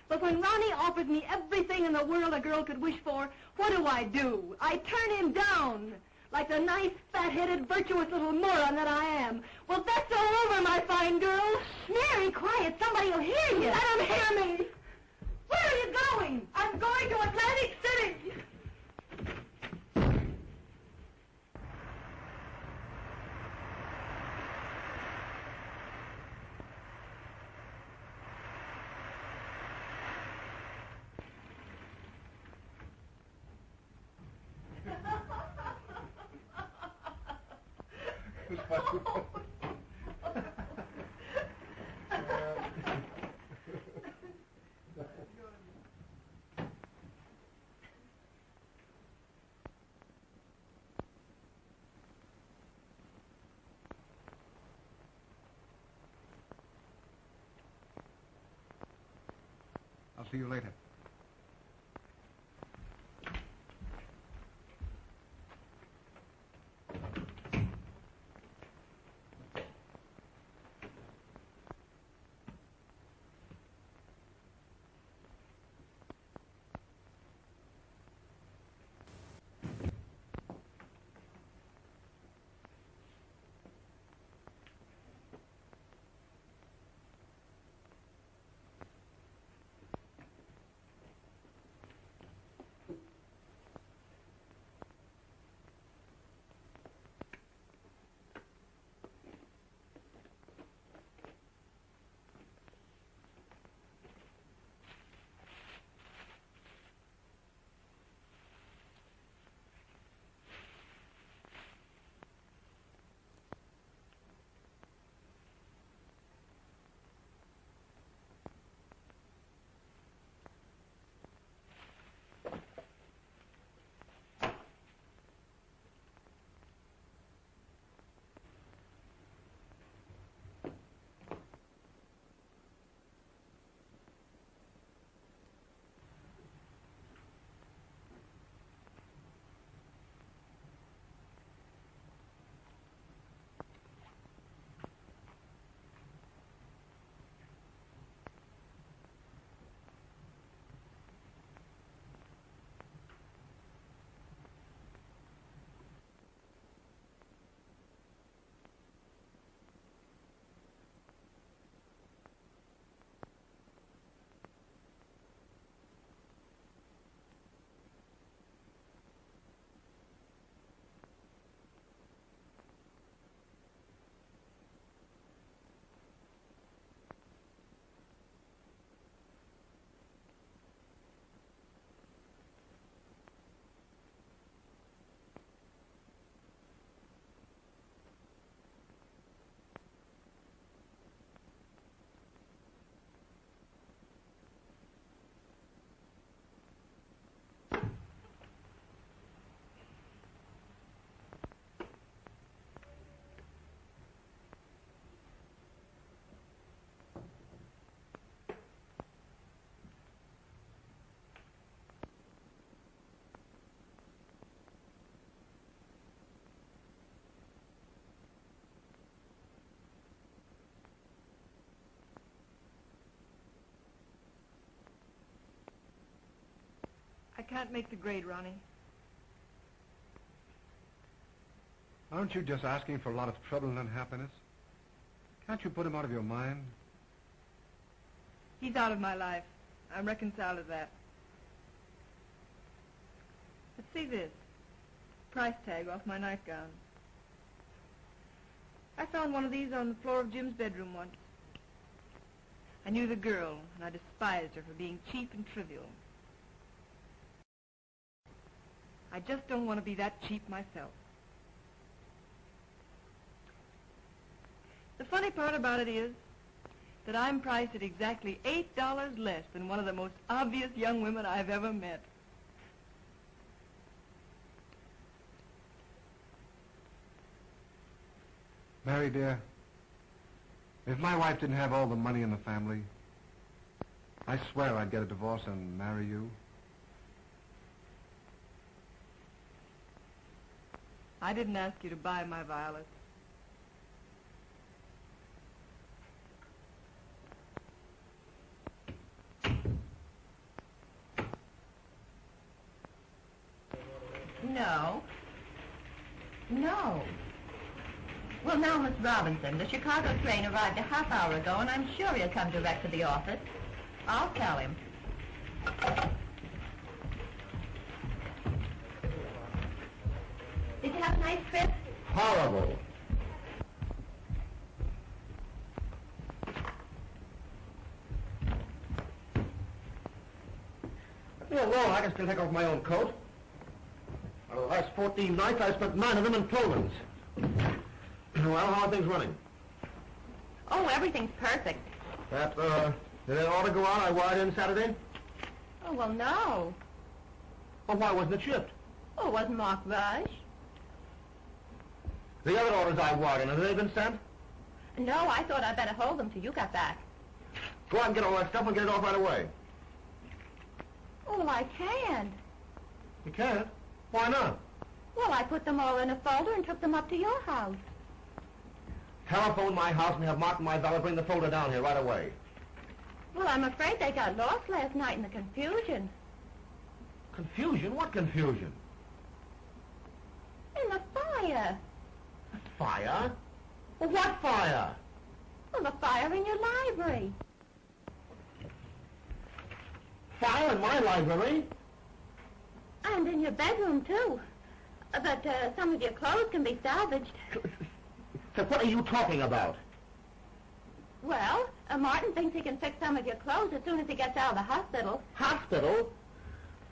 But when Ronnie offers me everything in the world a girl could wish for, what do? I turn him down. Like the nice, fat-headed, virtuous little moron that I am. Well, that's all over, my fine girl. Mary, quiet. Somebody will hear you. Let him hear me. Where are you going? I'm going to Atlantic City. I'll see you later. I can't make the grade, Ronnie. Aren't you just asking for a lot of trouble and unhappiness? Can't you put him out of your mind? He's out of my life. I'm reconciled to that. But see this. Price tag off my nightgown. I found one of these on the floor of Jim's bedroom once. I knew the girl, and I despised her for being cheap and trivial. I just don't want to be that cheap myself. The funny part about it is that I'm priced at exactly $8 less than one of the most obvious young women I've ever met. Mary, dear, if my wife didn't have all the money in the family, I swear I'd get a divorce and marry you. I didn't ask you to buy my violets. No. No. Well, now, Miss Robinson, the Chicago train arrived a half hour ago, and I'm sure he'll come direct to the office. I'll tell him. Did you have a nice trip? Horrible. Leave me alone. I can still take off my own coat. The last 14 nights, I spent 9 of them in Pullmans. Well, how are things running? Oh, everything's perfect. That, did that order go out I wired in Saturday? Oh, well, no. Well, why wasn't it shipped? Oh, it wasn't marked Rush. The other orders I wired in, have they been sent? No, I thought I'd better hold them till you got back. Go out and get all that stuff and get it off right away. Oh, well, I can't. You can't? Why not? Well, I put them all in a folder and took them up to your house. Telephone my house and have Martin, my valet, bring the folder down here right away. Well, I'm afraid they got lost last night in the confusion. Confusion? What confusion? In the fire. Fire? Well, what fire? Well, the fire in your library. Fire in my library? And in your bedroom, too. But some of your clothes can be salvaged. So what are you talking about? Well, Martin thinks he can fix some of your clothes as soon as he gets out of the hospital. Hospital?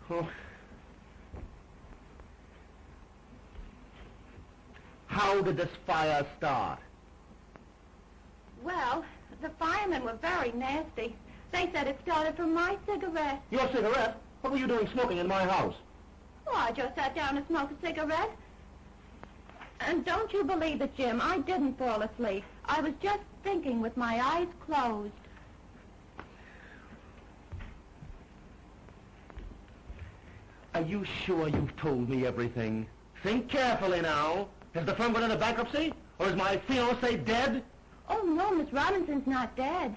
Oh. How did this fire start? Well, the firemen were very nasty. They said it started from my cigarette. Your cigarette? What were you doing smoking in my house? Oh, I just sat down and smoked a cigarette. And don't you believe it, Jim, I didn't fall asleep. I was just thinking with my eyes closed. Are you sure you've told me everything? Think carefully now. Has the firm gone into bankruptcy? Or is my fiancée dead? Oh, no, Miss Robinson's not dead.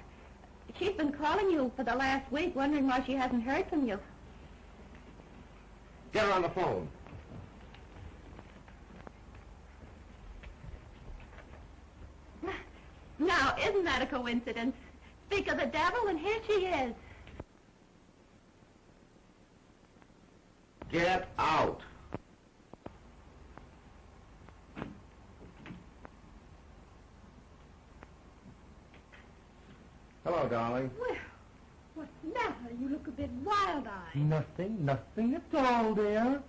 She's been calling you for the last week, wondering why she hasn't heard from you. Get her on the phone. Now, isn't that a coincidence? Speak of the devil, and here she is. Get out. Hello, darling. Well, what's the matter? You look a bit wild-eyed. Nothing at all, dear.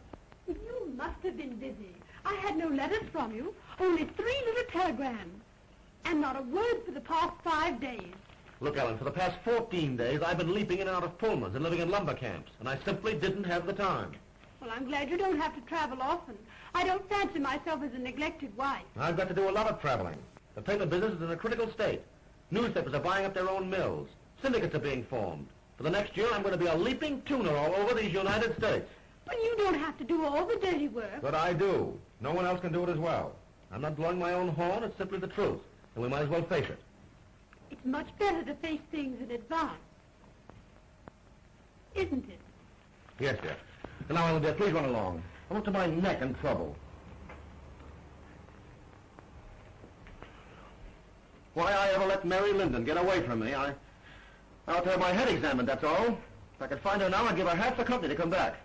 You must have been busy. I had no letters from you, only 3 little telegrams. And not a word for the past 5 days. Look, Ellen, for the past 14 days, I've been leaping in and out of Pullmans and living in lumber camps, and I simply didn't have the time. Well, I'm glad you don't have to travel often. I don't fancy myself as a neglected wife. I've got to do a lot of traveling. The paper business is in a critical state. Newspapers are buying up their own mills. Syndicates are being formed. For the next year, I'm going to be a leaping tuner all over these United States. But you don't have to do all the dirty work. But I do. No one else can do it as well. I'm not blowing my own horn. It's simply the truth. And we might as well face it. It's much better to face things in advance. Isn't it? Yes, dear. And now, Ellen, dear, please run along. I'm up to my neck in trouble. Why I ever let Mary Linden get away from me, I'll have my head examined, that's all. If I could find her now, I'd give her half the company to come back.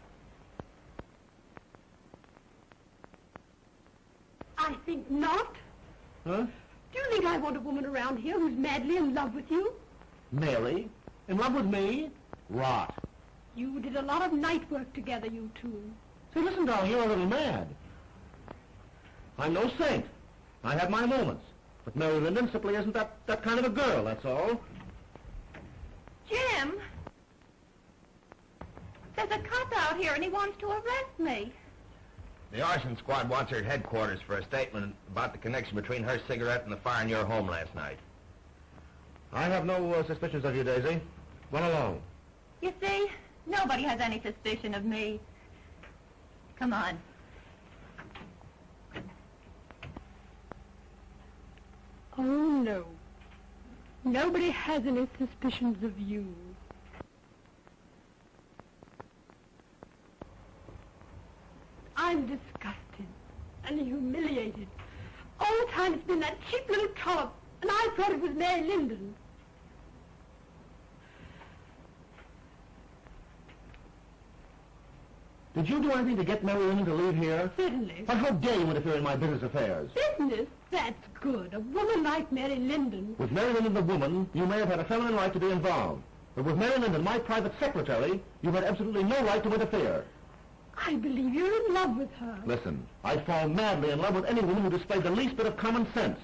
I think not. Huh? Do you think I want a woman around here who's madly in love with you? Mary? In love with me? Rot. You did a lot of night work together, you two. Say, listen, darling, you're a little mad. I'm no saint. I have my moments. But Mary Linden simply isn't that kind of a girl, that's all. Jim! There's a cop out here and he wants to arrest me. The arson squad wants her at headquarters for a statement about the connection between her cigarette and the fire in your home last night. I have no suspicions of you, Daisy. Run along. You see, nobody has any suspicion of me. Come on. Oh, no. Nobody has any suspicions of you. I'm disgusted and humiliated. All the time it's been that cheap little trollop, and I thought it was Mary Linden. Did you do anything to get Mary Linden to leave here? Certainly. But how dare you interfere in my business affairs? Business? That's good. A woman like Mary Linden. With Mary Linden the woman, you may have had a feminine right to be involved. But with Mary Linden, my private secretary, you've had absolutely no right to interfere. I believe you're in love with her. Listen, I'd fall madly in love with any woman who displayed the least bit of common sense.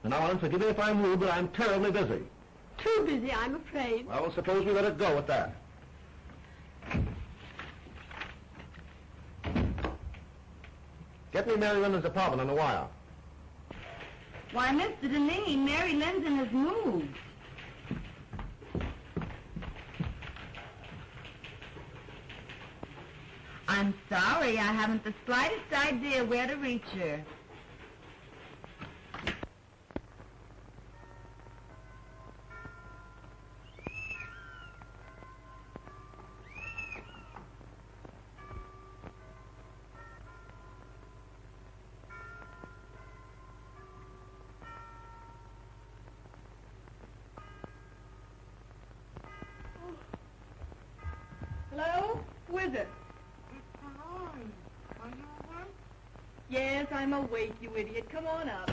And now, Ellen, forgive me if I'm rude, but I'm terribly busy. Too busy, I'm afraid. Well, suppose we let it go at that. Get me Mary Linden's apartment on the wire. Why, Mr. Deneen, Mary Linden has moved. I'm sorry, I haven't the slightest idea where to reach her. Hello? Who is it? Yes, I'm awake, you idiot. Come on up.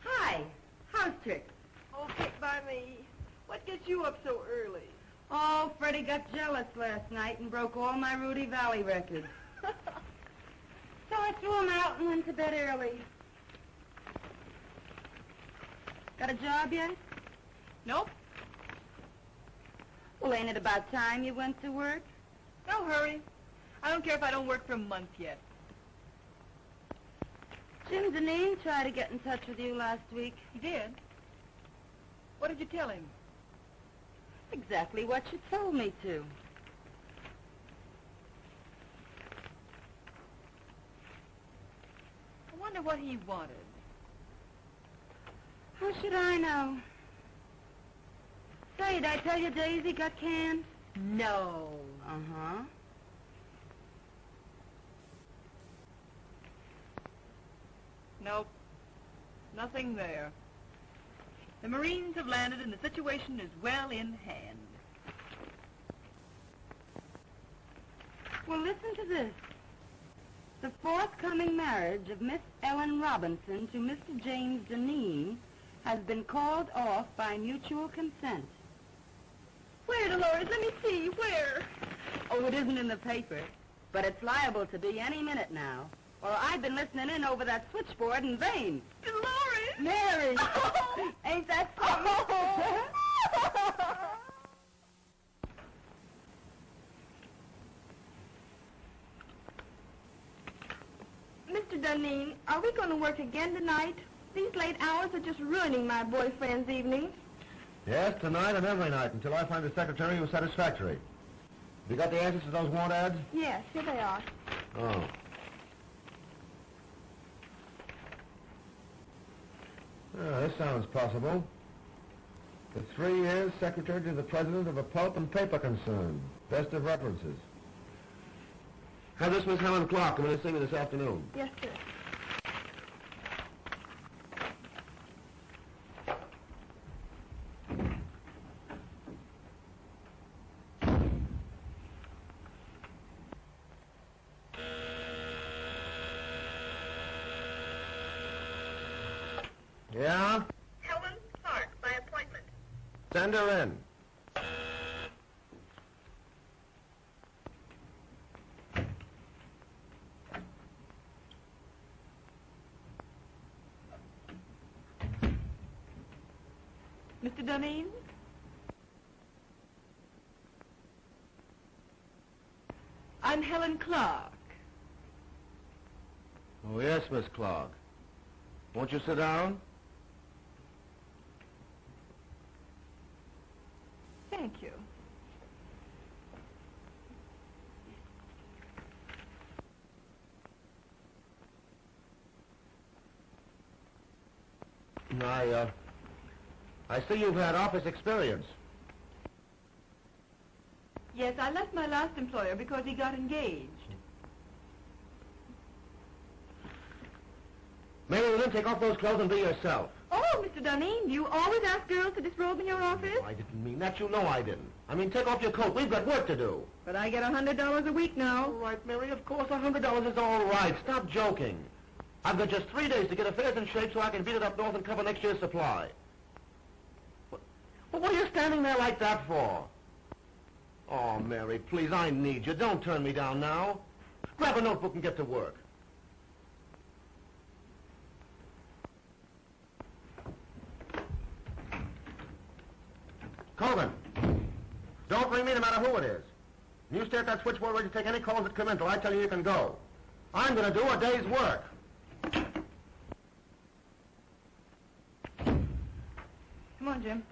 Hi, house trick. Oh, sit by me. What gets you up so early? Oh, Freddie got jealous last night and broke all my Rudy Valley records. So I threw him out and went to bed early. Got a job yet? Nope. Well, ain't it about time you went to work? No hurry. I don't care if I don't work for a month yet. Jim Deneen tried to get in touch with you last week. He did? What did you tell him? Exactly what you told me to. I wonder what he wanted. How should I know? Say, did I tell you Daisy got canned? No. Uh-huh. Nope. Nothing there. The Marines have landed and the situation is well in hand. Well, listen to this. The forthcoming marriage of Miss Ellen Robinson to Mr. James Deneen has been called off by mutual consent. Where, Dolores? Let me see. Where? Oh, it isn't in the paper, but it's liable to be any minute now. Or I've been listening in over that switchboard in vain. Dolores! Mary! Oh. Ain't that something? Mr. Deneen, are we going to work again tonight? These late hours are just ruining my boyfriend's evenings. Yes, tonight and every night, until I find a secretary who's satisfactory. Have you got the answers to those want ads? Yes, here they are. Oh. This sounds possible. For 3 years, secretary to the president of a pulp and paper concern. Best of references. Have this Miss Helen Clark come in and see me this afternoon. Yes, sir. Yeah? Helen Clark, by appointment. Send her in. Mr. Duneen? I'm Helen Clark. Oh, yes, Miss Clark. Won't you sit down? Thank you. I see you've had office experience. Yes, I left my last employer because he got engaged. Mary Lynn, take off those clothes and be yourself. Oh, Mr. Duneen, do you always ask girls to disrobe in your office? I didn't mean that. You know I didn't. I mean, take off your coat. We've got work to do. But I get $100 a week now. All right, Mary, of course, $100 is all right. Stop joking. I've got just 3 days to get affairs in shape so I can beat it up north and cover next year's supply. Well, what are you standing there like that for? Oh, Mary, please, I need you. Don't turn me down now. Grab a notebook and get to work. Colvin, don't ring me no matter who it is. You stay at that switchboard ready to take any calls that come in till I tell you you can go. I'm going to do a day's work. Come on, Jim.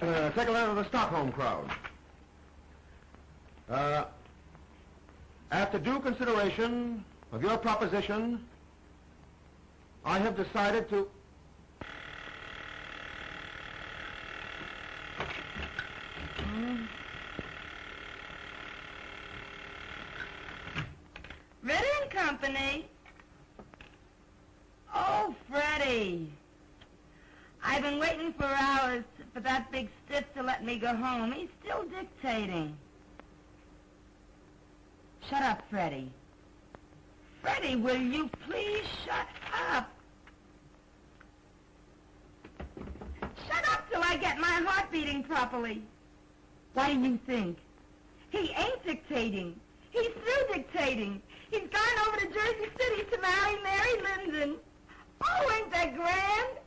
Take a letter to the Stockholm crowd. After due consideration of your proposition, I have decided to... Ritter and Company. Oh, Freddie. I've been waiting for hours for that big stiff to let me go home. He's still dictating. Shut up, Freddie. Freddie, will you please shut up? Shut up till I get my heart beating properly. What do you think? He ain't dictating. He's through dictating. He's gone over to Jersey City to marry Mary Linden. Oh, ain't that grand?